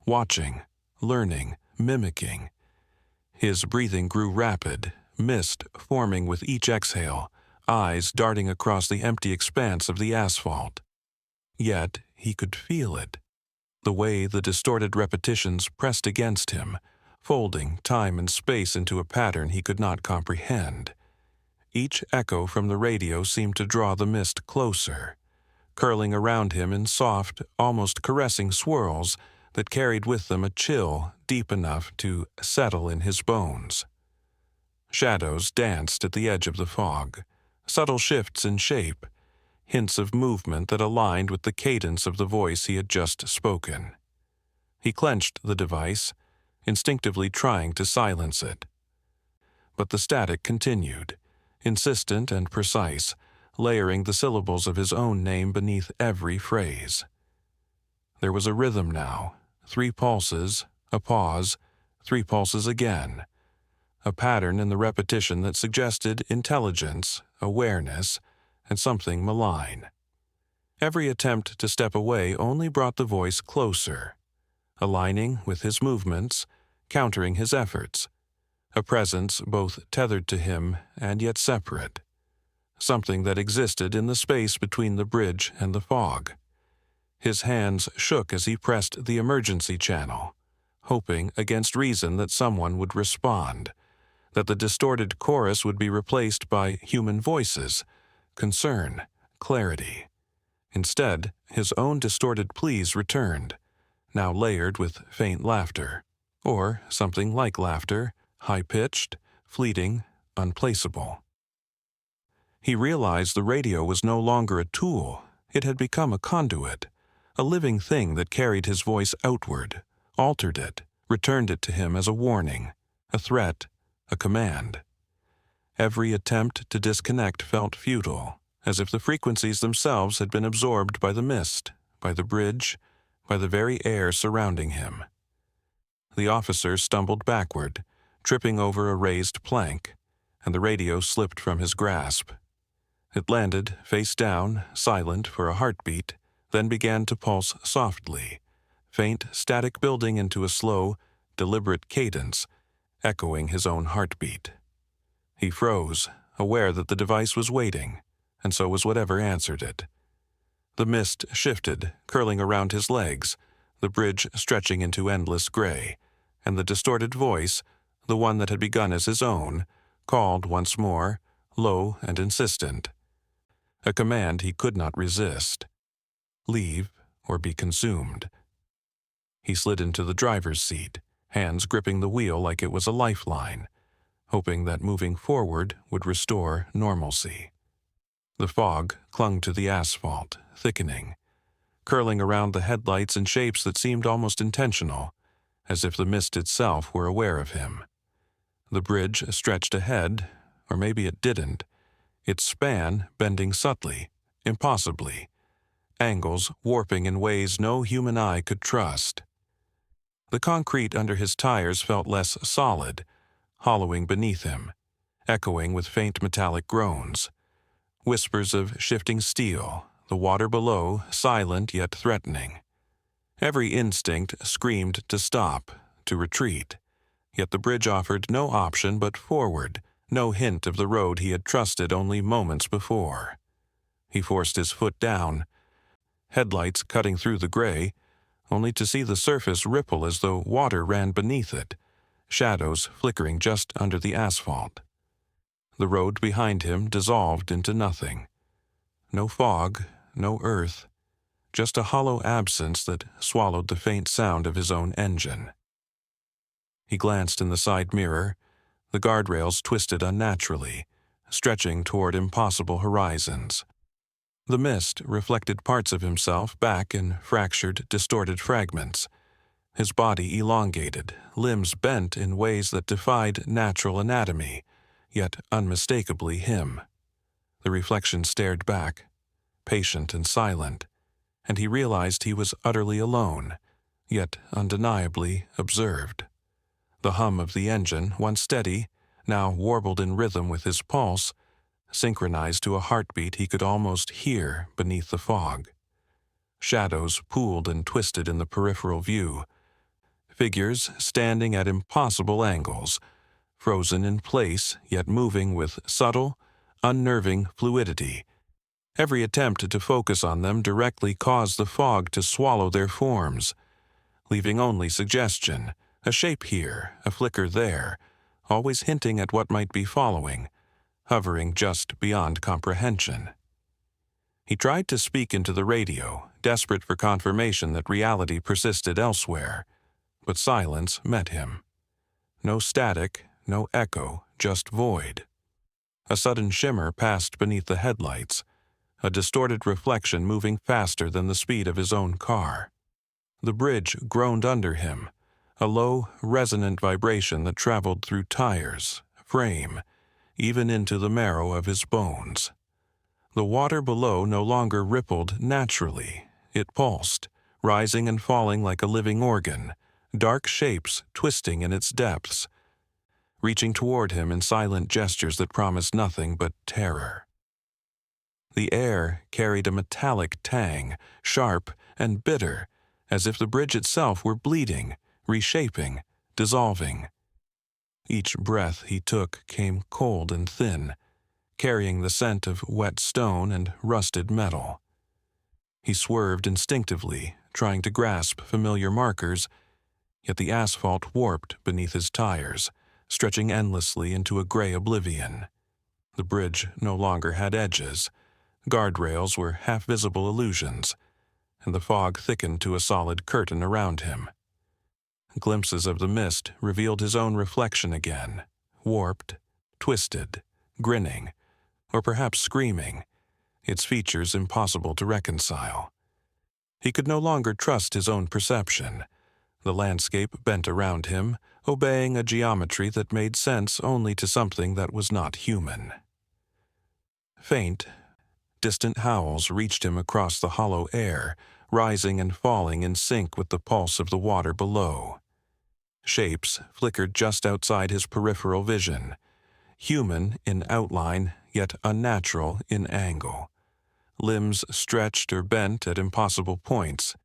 watching, learning, mimicking. His breathing grew rapid, mist forming with each exhale, eyes darting across the empty expanse of the asphalt. Yet he could feel it, the way the distorted repetitions pressed against him, folding time and space into a pattern he could not comprehend. Each echo from the radio seemed to draw the mist closer, curling around him in soft, almost caressing swirls that carried with them a chill deep enough to settle in his bones. Shadows danced at the edge of the fog, subtle shifts in shape, hints of movement that aligned with the cadence of the voice he had just spoken. He clenched the device, instinctively trying to silence it. But the static continued, insistent and precise, layering the syllables of his own name beneath every phrase. There was a rhythm now, 3 pulses, a pause, 3 pulses again, a pattern in the repetition that suggested intelligence, awareness, and something malign. Every attempt to step away only brought the voice closer, aligning with his movements, countering his efforts, a presence both tethered to him and yet separate, something that existed in the space between the bridge and the fog. His hands shook as he pressed the emergency channel, hoping against reason that someone would respond, that the distorted chorus would be replaced by human voices, concern, clarity. Instead, his own distorted pleas returned, now layered with faint laughter, or something like laughter, high-pitched, fleeting, unplaceable. He realized the radio was no longer a tool. It had become a conduit, a living thing that carried his voice outward, altered it, returned it to him as a warning, a threat, a command. Every attempt to disconnect felt futile, as if the frequencies themselves had been absorbed by the mist, by the bridge, by the very air surrounding him. The officer stumbled backward, tripping over a raised plank, and the radio slipped from his grasp. It landed, face down, silent for a heartbeat, then began to pulse softly, faint static building into a slow, deliberate cadence, echoing his own heartbeat. He froze, aware that the device was waiting, and so was whatever answered it. The mist shifted, curling around his legs, the bridge stretching into endless gray, and the distorted voice, the one that had begun as his own, called once more, low and insistent. A command he could not resist. Leave or be consumed. He slid into the driver's seat, hands gripping the wheel like it was a lifeline, hoping that moving forward would restore normalcy. The fog clung to the asphalt, thickening, curling around the headlights in shapes that seemed almost intentional, as if the mist itself were aware of him. The bridge stretched ahead, or maybe it didn't, its span bending subtly, impossibly, angles warping in ways no human eye could trust. The concrete under his tires felt less solid, hollowing beneath him, echoing with faint metallic groans. Whispers of shifting steel, the water below silent yet threatening. Every instinct screamed to stop, to retreat, yet the bridge offered no option but forward, no hint of the road he had trusted only moments before. He forced his foot down, headlights cutting through the gray, only to see the surface ripple as though water ran beneath it, shadows flickering just under the asphalt. The road behind him dissolved into nothing. No fog, no earth, just a hollow absence that swallowed the faint sound of his own engine. He glanced in the side mirror, the guardrails twisted unnaturally, stretching toward impossible horizons. The mist reflected parts of himself back in fractured, distorted fragments, his body elongated, limbs bent in ways that defied natural anatomy, yet unmistakably him. The reflection stared back, patient and silent, and he realized he was utterly alone, yet undeniably observed. The hum of the engine, once steady, now warbled in rhythm with his pulse, synchronized to a heartbeat he could almost hear beneath the fog. Shadows pooled and twisted in the peripheral view, figures standing at impossible angles, frozen in place yet moving with subtle, unnerving fluidity. Every attempt to focus on them directly caused the fog to swallow their forms, leaving only suggestion, a shape here, a flicker there, always hinting at what might be following, hovering just beyond comprehension. He tried to speak into the radio, desperate for confirmation that reality persisted elsewhere, but silence met him. No static, no echo, just void. A sudden shimmer passed beneath the headlights, a distorted reflection moving faster than the speed of his own car. The bridge groaned under him, a low, resonant vibration that traveled through tires, frame, even into the marrow of his bones. The water below no longer rippled naturally. It pulsed, rising and falling like a living organ, dark shapes twisting in its depths, reaching toward him in silent gestures that promised nothing but terror. The air carried a metallic tang, sharp and bitter, as if the bridge itself were bleeding, reshaping, dissolving. Each breath he took came cold and thin, carrying the scent of wet stone and rusted metal. He swerved instinctively, trying to grasp familiar markers, yet the asphalt warped beneath his tires, stretching endlessly into a gray oblivion. The bridge no longer had edges. Guardrails were half-visible illusions, and the fog thickened to a solid curtain around him. Glimpses of the mist revealed his own reflection again, warped, twisted, grinning, or perhaps screaming, its features impossible to reconcile. He could no longer trust his own perception. The landscape bent around him, obeying a geometry that made sense only to something that was not human. Faint, distant howls reached him across the hollow air, rising and falling in sync with the pulse of the water below. Shapes flickered just outside his peripheral vision, human in outline, yet unnatural in angle. Limbs stretched or bent at impossible points,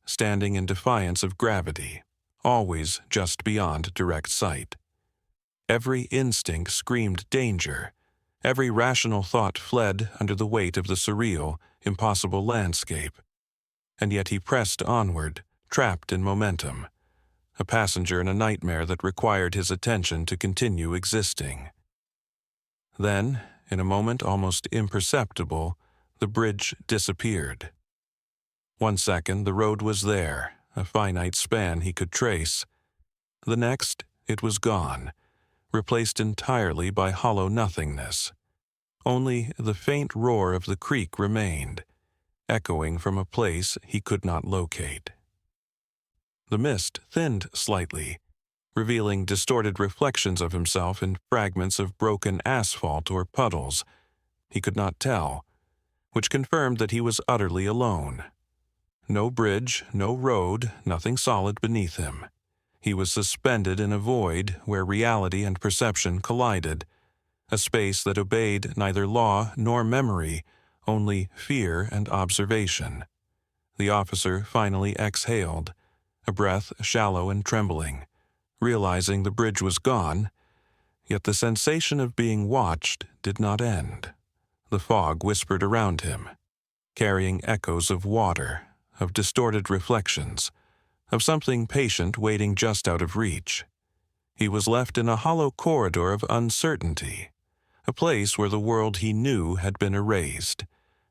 standing in defiance of gravity, always just beyond direct sight. Every instinct screamed danger. Every rational thought fled under the weight of the surreal, impossible landscape. And yet he pressed onward, trapped in momentum, a passenger in a nightmare that required his attention to continue existing. Then, in a moment almost imperceptible, the bridge disappeared. 1 second the road was there, a finite span he could trace. The next, it was gone, replaced entirely by hollow nothingness. Only the faint roar of the creek remained, echoing from a place he could not locate. The mist thinned slightly, revealing distorted reflections of himself in fragments of broken asphalt or puddles. He could not tell, which confirmed that he was utterly alone. No bridge, no road, nothing solid beneath him. He was suspended in a void where reality and perception collided, a space that obeyed neither law nor memory, only fear and observation. The officer finally exhaled, a breath shallow and trembling, realizing the bridge was gone, yet the sensation of being watched did not end. The fog whispered around him, carrying echoes of water, of distorted reflections, of something patient waiting just out of reach. He was left in a hollow corridor of uncertainty, a place where the world he knew had been erased,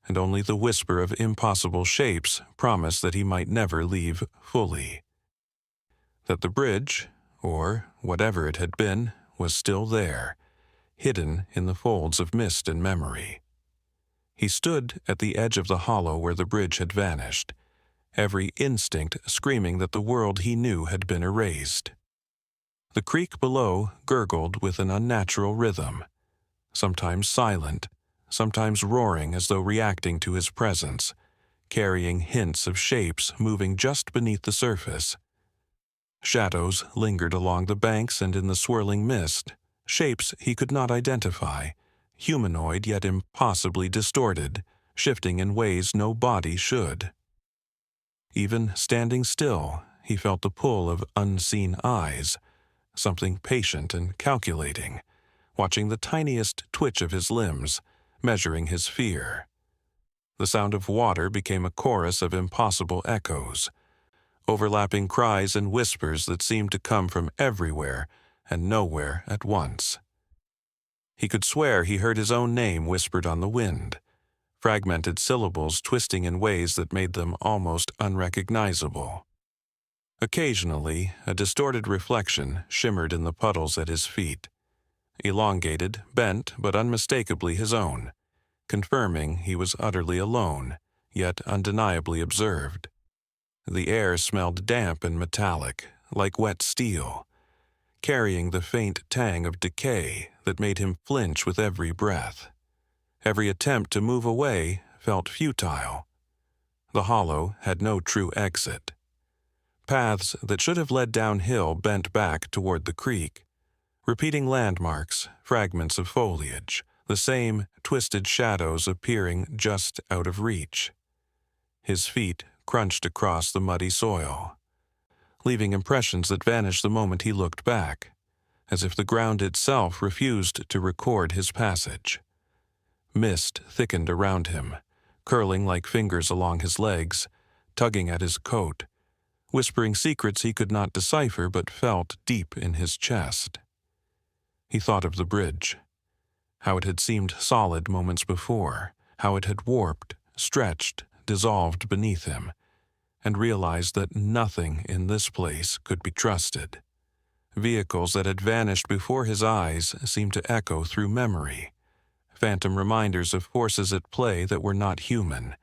and only the whisper of impossible shapes promised that he might never leave fully. That the bridge, or whatever it had been, was still there, hidden in the folds of mist and memory. He stood at the edge of the hollow where the bridge had vanished, every instinct screaming that the world he knew had been erased. The creek below gurgled with an unnatural rhythm, sometimes silent, sometimes roaring as though reacting to his presence, carrying hints of shapes moving just beneath the surface. Shadows lingered along the banks and in the swirling mist, shapes he could not identify, humanoid yet impossibly distorted, shifting in ways no body should. Even standing still, he felt the pull of unseen eyes, something patient and calculating, watching the tiniest twitch of his limbs, measuring his fear. The sound of water became a chorus of impossible echoes, overlapping cries and whispers that seemed to come from everywhere and nowhere at once. He could swear he heard his own name whispered on the wind, fragmented syllables twisting in ways that made them almost unrecognizable. Occasionally, a distorted reflection shimmered in the puddles at his feet, elongated, bent, but unmistakably his own, confirming he was utterly alone, yet undeniably observed. The air smelled damp and metallic, like wet steel, carrying the faint tang of decay that made him flinch with every breath. Every attempt to move away felt futile. The hollow had no true exit. Paths that should have led downhill bent back toward the creek, repeating landmarks, fragments of foliage, the same twisted shadows appearing just out of reach. His feet crunched across the muddy soil, leaving impressions that vanished the moment he looked back, as if the ground itself refused to record his passage. Mist thickened around him, curling like fingers along his legs, tugging at his coat, whispering secrets he could not decipher but felt deep in his chest. He thought of the bridge, how it had seemed solid moments before, how it had warped, stretched, dissolved beneath him, and realized that nothing in this place could be trusted. Vehicles that had vanished before his eyes seemed to echo through memory, phantom reminders of forces at play that were not human.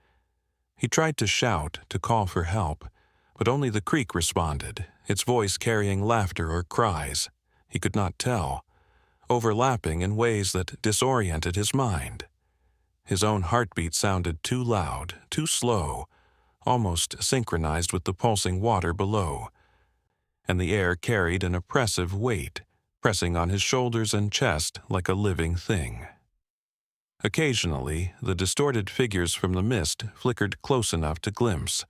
He tried to shout, to call for help, but only the creek responded, its voice carrying laughter or cries, he could not tell, overlapping in ways that disoriented his mind. His own heartbeat sounded too loud, too slow, almost synchronized with the pulsing water below, and the air carried an oppressive weight, pressing on his shoulders and chest like a living thing. Occasionally, the distorted figures from the mist flickered close enough to glimpse,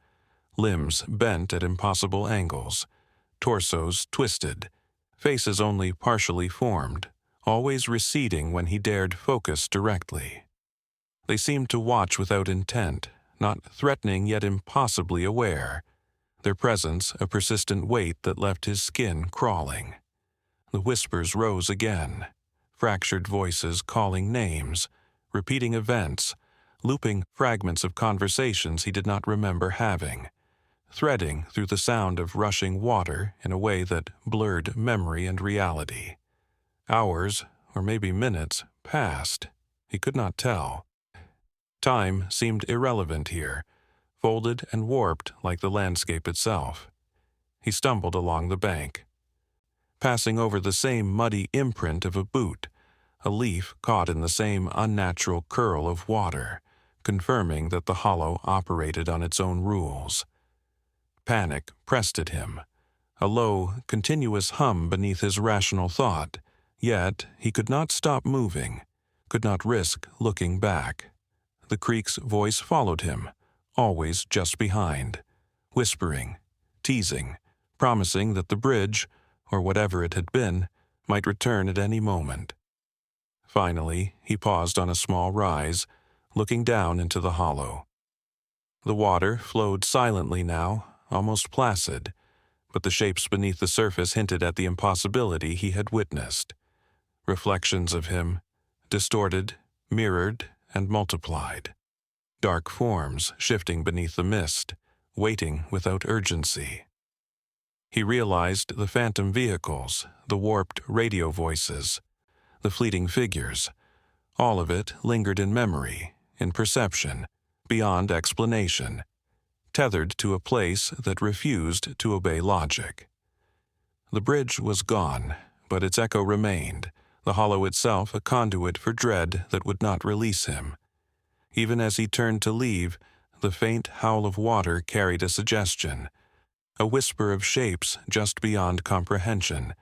limbs bent at impossible angles, torsos twisted, faces only partially formed, always receding when he dared focus directly. They seemed to watch without intent, not threatening yet impossibly aware, their presence a persistent weight that left his skin crawling. The whispers rose again, fractured voices calling names, repeating events, looping fragments of conversations he did not remember having, threading through the sound of rushing water in a way that blurred memory and reality. Hours, or maybe minutes, passed. He could not tell. Time seemed irrelevant here, folded and warped like the landscape itself. He stumbled along the bank, passing over the same muddy imprint of a boot, a leaf caught in the same unnatural curl of water, confirming that the hollow operated on its own rules. Panic pressed at him, a low, continuous hum beneath his rational thought, yet he could not stop moving, could not risk looking back. The creek's voice followed him, always just behind, whispering, teasing, promising that the bridge, or whatever it had been, might return at any moment. Finally, he paused on a small rise, looking down into the hollow. The water flowed silently now, almost placid, but the shapes beneath the surface hinted at the impossibility he had witnessed. Reflections of him, distorted, mirrored, and multiplied. Dark forms shifting beneath the mist, waiting without urgency. He realized the phantom vehicles, the warped radio voices, the fleeting figures. All of it lingered in memory, in perception, beyond explanation, tethered to a place that refused to obey logic. The bridge was gone, but its echo remained, the hollow itself a conduit for dread that would not release him. Even as he turned to leave, the faint howl of water carried a suggestion, a whisper of shapes just beyond comprehension,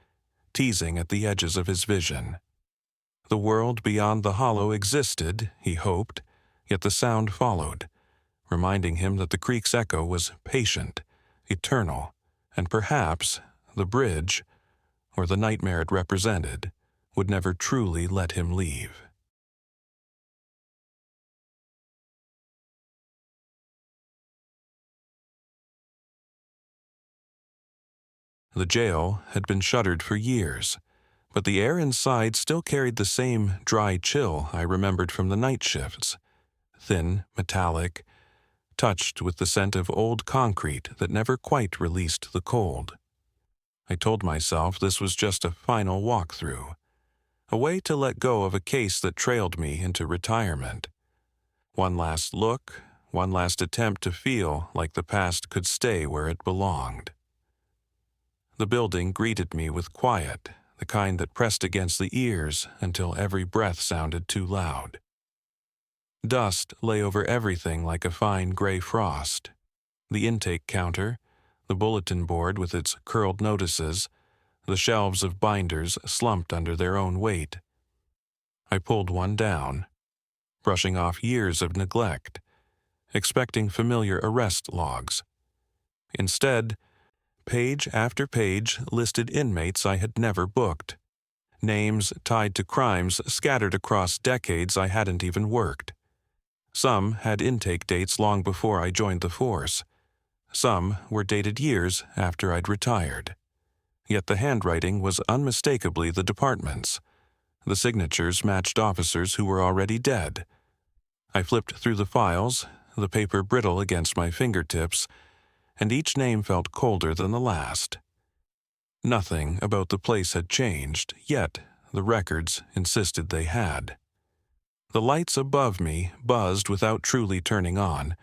teasing at the edges of his vision. The world beyond the hollow existed, he hoped, yet the sound followed, reminding him that the creek's echo was patient, eternal, and perhaps the bridge, or the nightmare it represented, would never truly let him leave. The jail had been shuttered for years, but the air inside still carried the same dry chill I remembered from the night shifts, thin, metallic, touched with the scent of old concrete that never quite released the cold. I told myself this was just a final walkthrough, a way to let go of a case that trailed me into retirement. One last look, one last attempt to feel like the past could stay where it belonged. The building greeted me with quiet, the kind that pressed against the ears until every breath sounded too loud. Dust lay over everything like a fine gray frost. The intake counter, the bulletin board with its curled notices, the shelves of binders slumped under their own weight. I pulled one down, brushing off years of neglect, expecting familiar arrest logs. Instead, page after page listed inmates I had never booked, names tied to crimes scattered across decades I hadn't even worked. Some had intake dates long before I joined the force. Some were dated years after I'd retired. Yet the handwriting was unmistakably the department's. The signatures matched officers who were already dead. I flipped through the files, the paper brittle against my fingertips, and each name felt colder than the last. Nothing about the place had changed, yet the records insisted they had. The lights above me buzzed without truly turning on,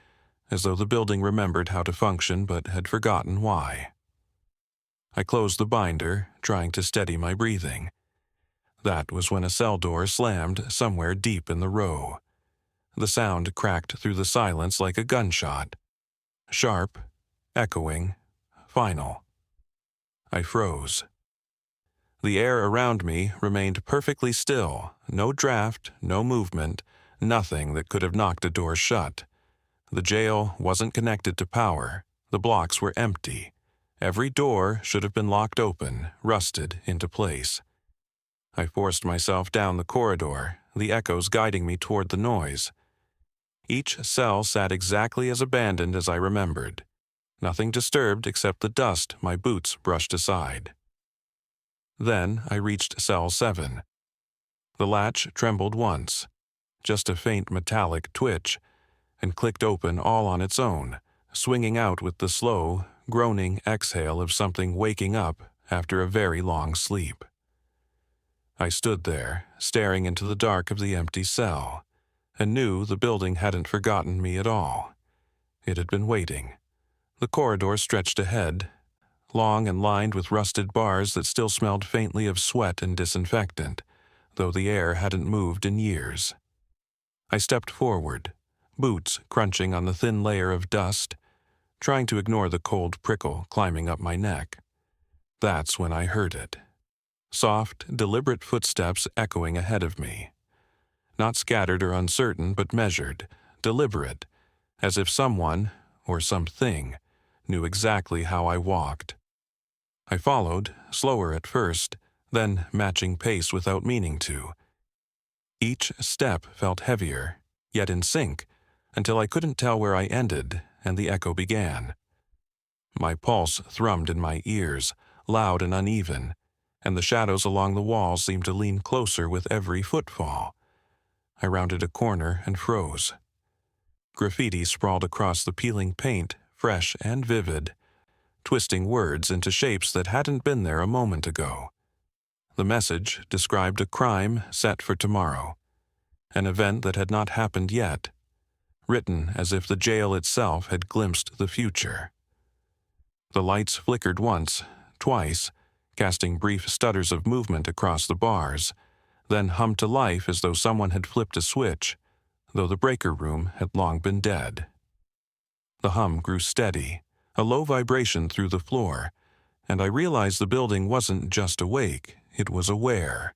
as though the building remembered how to function but had forgotten why. I closed the binder, trying to steady my breathing. That was when a cell door slammed somewhere deep in the row. The sound cracked through the silence like a gunshot. Sharp, echoing, final. I froze. The air around me remained perfectly still, no draft, no movement, nothing that could have knocked a door shut. The jail wasn't connected to power. The blocks were empty. Every door should have been locked open, rusted into place. I forced myself down the corridor, the echoes guiding me toward the noise. Each cell sat exactly as abandoned as I remembered. Nothing disturbed except the dust my boots brushed aside. Then I reached cell 7. The latch trembled once, just a faint metallic twitch, and clicked open all on its own, swinging out with the slow, groaning exhale of something waking up after a very long sleep. I stood there, staring into the dark of the empty cell, and knew the building hadn't forgotten me at all. It had been waiting. The corridor stretched ahead, long and lined with rusted bars that still smelled faintly of sweat and disinfectant, though the air hadn't moved in years. I stepped forward, boots crunching on the thin layer of dust, trying to ignore the cold prickle climbing up my neck. That's when I heard it. Soft, deliberate footsteps echoing ahead of me. Not scattered or uncertain, but measured, deliberate, as if someone, or something, knew exactly how I walked. I followed, slower at first, then matching pace without meaning to. Each step felt heavier, yet in sync, until I couldn't tell where I ended and the echo began. My pulse thrummed in my ears, loud and uneven, and the shadows along the wall seemed to lean closer with every footfall. I rounded a corner and froze. Graffiti sprawled across the peeling paint, fresh and vivid, twisting words into shapes that hadn't been there a moment ago. The message described a crime set for tomorrow, an event that had not happened yet, written as if the jail itself had glimpsed the future. The lights flickered once, twice, casting brief stutters of movement across the bars, then hummed to life as though someone had flipped a switch, though the breaker room had long been dead. The hum grew steady, a low vibration through the floor, and I realized the building wasn't just awake, it was aware.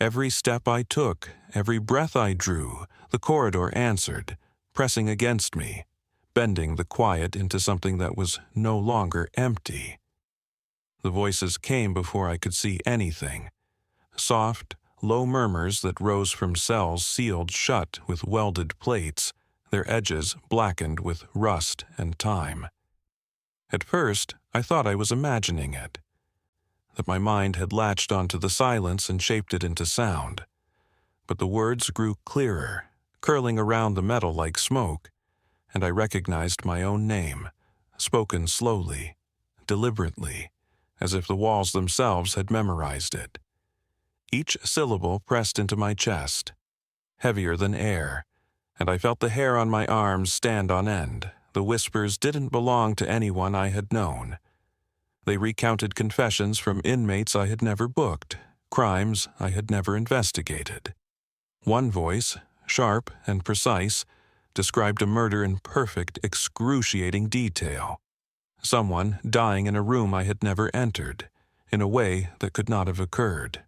Every step I took, every breath I drew, the corridor answered, pressing against me, bending the quiet into something that was no longer empty. The voices came before I could see anything, soft, low murmurs that rose from cells sealed shut with welded plates, their edges blackened with rust and time. At first, I thought I was imagining it, that my mind had latched onto the silence and shaped it into sound. But the words grew clearer, curling around the metal like smoke, and I recognized my own name, spoken slowly, deliberately, as if the walls themselves had memorized it. Each syllable pressed into my chest, heavier than air, and I felt the hair on my arms stand on end. The whispers didn't belong to anyone I had known. They recounted confessions from inmates I had never booked, crimes I had never investigated. One voice, sharp and precise, described a murder in perfect, excruciating detail. Someone dying in a room I had never entered, in a way that could not have occurred.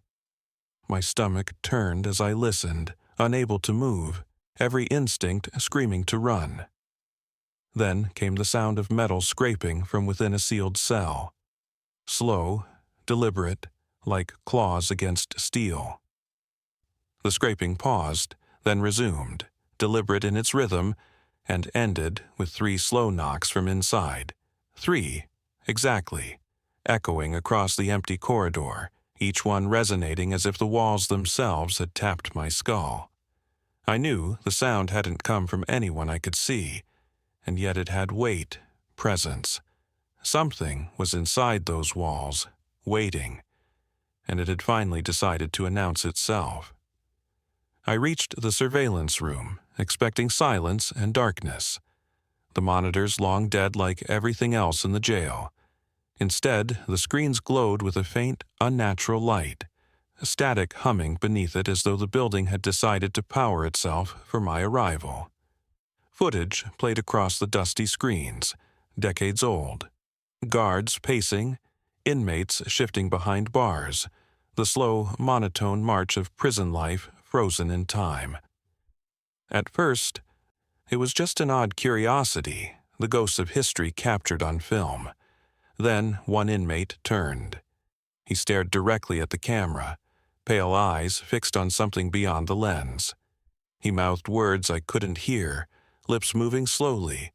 My stomach turned as I listened, unable to move, every instinct screaming to run. Then came the sound of metal scraping from within a sealed cell. Slow, deliberate, like claws against steel. The scraping paused, then resumed, deliberate in its rhythm, and ended with 3 slow knocks from inside. 3, exactly, echoing across the empty corridor, each one resonating as if the walls themselves had tapped my skull. I knew the sound hadn't come from anyone I could see, and yet it had weight, presence. Something was inside those walls, waiting, and it had finally decided to announce itself. I reached the surveillance room, expecting silence and darkness. The monitors long dead like everything else in the jail. Instead, the screens glowed with a faint, unnatural light, a static humming beneath it as though the building had decided to power itself for my arrival. Footage played across the dusty screens, decades old. Guards pacing, inmates shifting behind bars, the slow, monotone march of prison life frozen in time. At first, it was just an odd curiosity, the ghosts of history captured on film. Then one inmate turned. He stared directly at the camera, pale eyes fixed on something beyond the lens. He mouthed words I couldn't hear, lips moving slowly,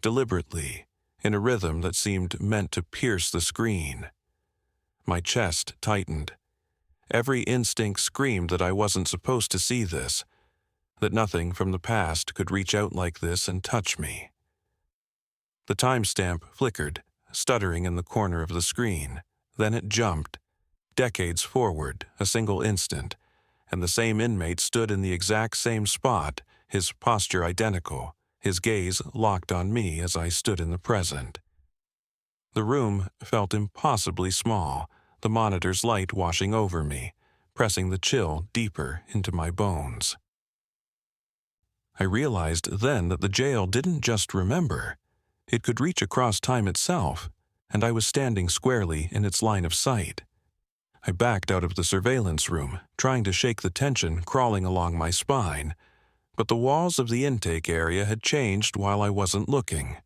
deliberately, in a rhythm that seemed meant to pierce the screen. My chest tightened. Every instinct screamed that I wasn't supposed to see this, that nothing from the past could reach out like this and touch me. The timestamp flickered, stuttering in the corner of the screen. Then it jumped, decades forward, a single instant, and the same inmate stood in the exact same spot, his posture identical, his gaze locked on me as I stood in the present. The room felt impossibly small, the monitor's light washing over me, pressing the chill deeper into my bones. I realized then that the jail didn't just remember. It could reach across time itself, and I was standing squarely in its line of sight. I backed out of the surveillance room, trying to shake the tension crawling along my spine, but the walls of the intake area had changed while I wasn't looking.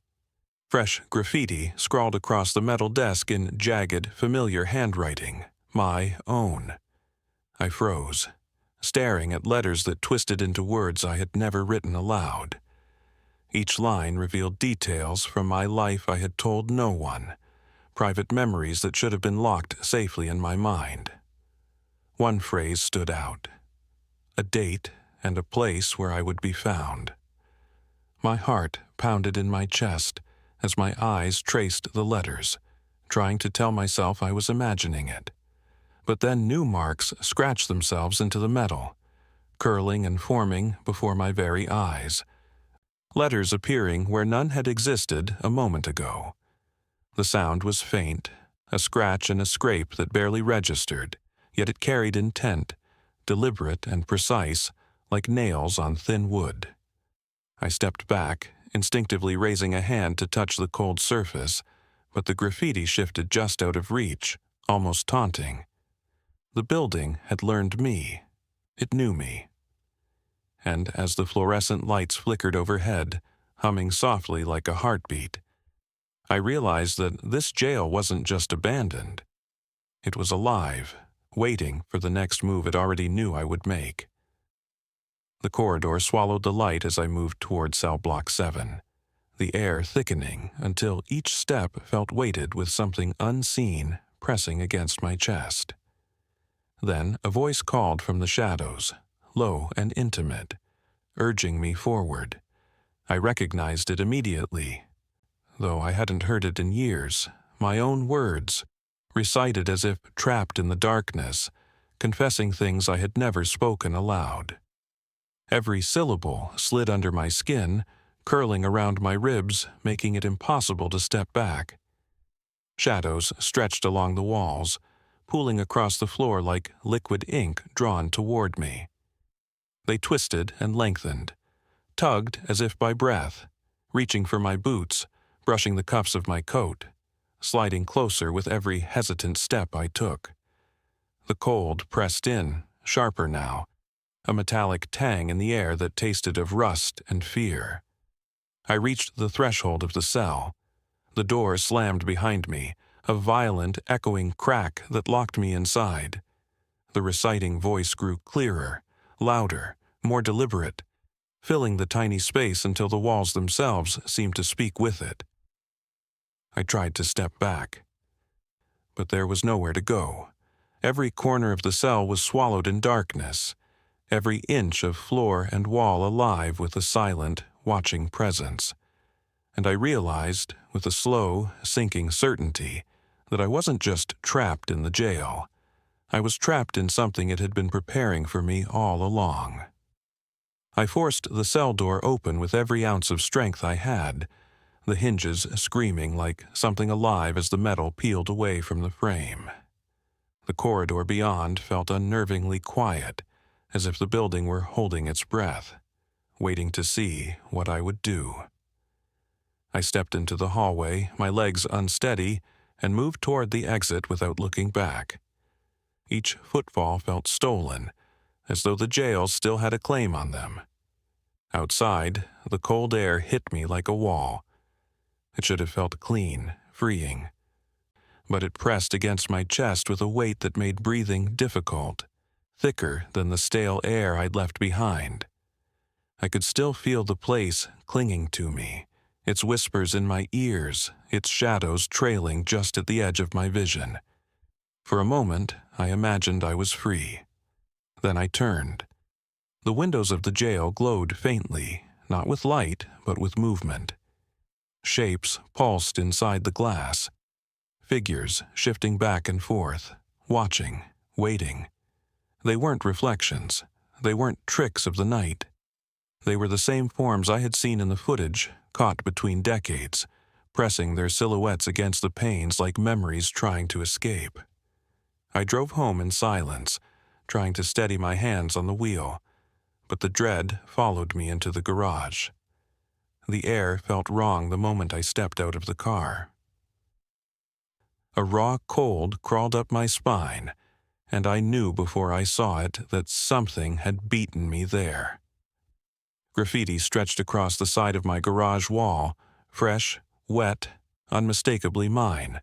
Fresh graffiti scrawled across the metal desk in jagged, familiar handwriting, my own. I froze, staring at letters that twisted into words I had never written aloud. Each line revealed details from my life I had told no one, private memories that should have been locked safely in my mind. One phrase stood out, a date and a place where I would be found. My heart pounded in my chest as my eyes traced the letters, trying to tell myself I was imagining it. But then new marks scratched themselves into the metal, curling and forming before my very eyes. Letters appearing where none had existed a moment ago. The sound was faint, a scratch and a scrape that barely registered, yet it carried intent, deliberate and precise, like nails on thin wood. I stepped back, instinctively raising a hand to touch the cold surface, but the graffiti shifted just out of reach, almost taunting. The building had learned me. It knew me. And as the fluorescent lights flickered overhead, humming softly like a heartbeat, I realized that this jail wasn't just abandoned. It was alive, waiting for the next move it already knew I would make. The corridor swallowed the light as I moved toward cell block 7, the air thickening until each step felt weighted with something unseen pressing against my chest. Then a voice called from the shadows, low and intimate, urging me forward. I recognized it immediately, though I hadn't heard it in years, my own words, recited as if trapped in the darkness, confessing things I had never spoken aloud. Every syllable slid under my skin, curling around my ribs, making it impossible to step back. Shadows stretched along the walls, pooling across the floor like liquid ink drawn toward me. They twisted and lengthened, tugged as if by breath, reaching for my boots, brushing the cuffs of my coat, sliding closer with every hesitant step I took. The cold pressed in, sharper now, a metallic tang in the air that tasted of rust and fear. I reached the threshold of the cell. The door slammed behind me, a violent, echoing crack that locked me inside. The reciting voice grew clearer, louder, more deliberate, filling the tiny space until the walls themselves seemed to speak with it. I tried to step back, but there was nowhere to go. Every corner of the cell was swallowed in darkness, every inch of floor and wall alive with a silent, watching presence. And I realized, with a slow, sinking certainty, that I wasn't just trapped in the jail. I was trapped in something it had been preparing for me all along. I forced the cell door open with every ounce of strength I had, the hinges screaming like something alive as the metal peeled away from the frame. The corridor beyond felt unnervingly quiet, as if the building were holding its breath, waiting to see what I would do. I stepped into the hallway, my legs unsteady, and moved toward the exit without looking back. Each footfall felt stolen, as though the jail still had a claim on them. Outside, the cold air hit me like a wall. It should have felt clean, freeing, but it pressed against my chest with a weight that made breathing difficult, thicker than the stale air I'd left behind. I could still feel the place clinging to me, its whispers in my ears, its shadows trailing just at the edge of my vision. For a moment, I imagined I was free. Then I turned. The windows of the jail glowed faintly, not with light, but with movement. Shapes pulsed inside the glass, figures shifting back and forth, watching, waiting. They weren't reflections. They weren't tricks of the night. They were the same forms I had seen in the footage, caught between decades, pressing their silhouettes against the panes like memories trying to escape. I drove home in silence, trying to steady my hands on the wheel, but the dread followed me into the garage. The air felt wrong the moment I stepped out of the car. A raw cold crawled up my spine, and I knew before I saw it that something had beaten me there. Graffiti stretched across the side of my garage wall, fresh, wet, unmistakably mine.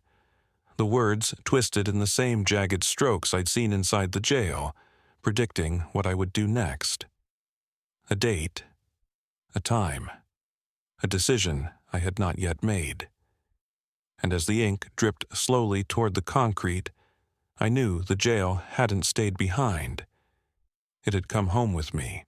The words twisted in the same jagged strokes I'd seen inside the jail, predicting what I would do next. A date, a time, a decision I had not yet made. And as the ink dripped slowly toward the concrete, I knew the jail hadn't stayed behind. It had come home with me.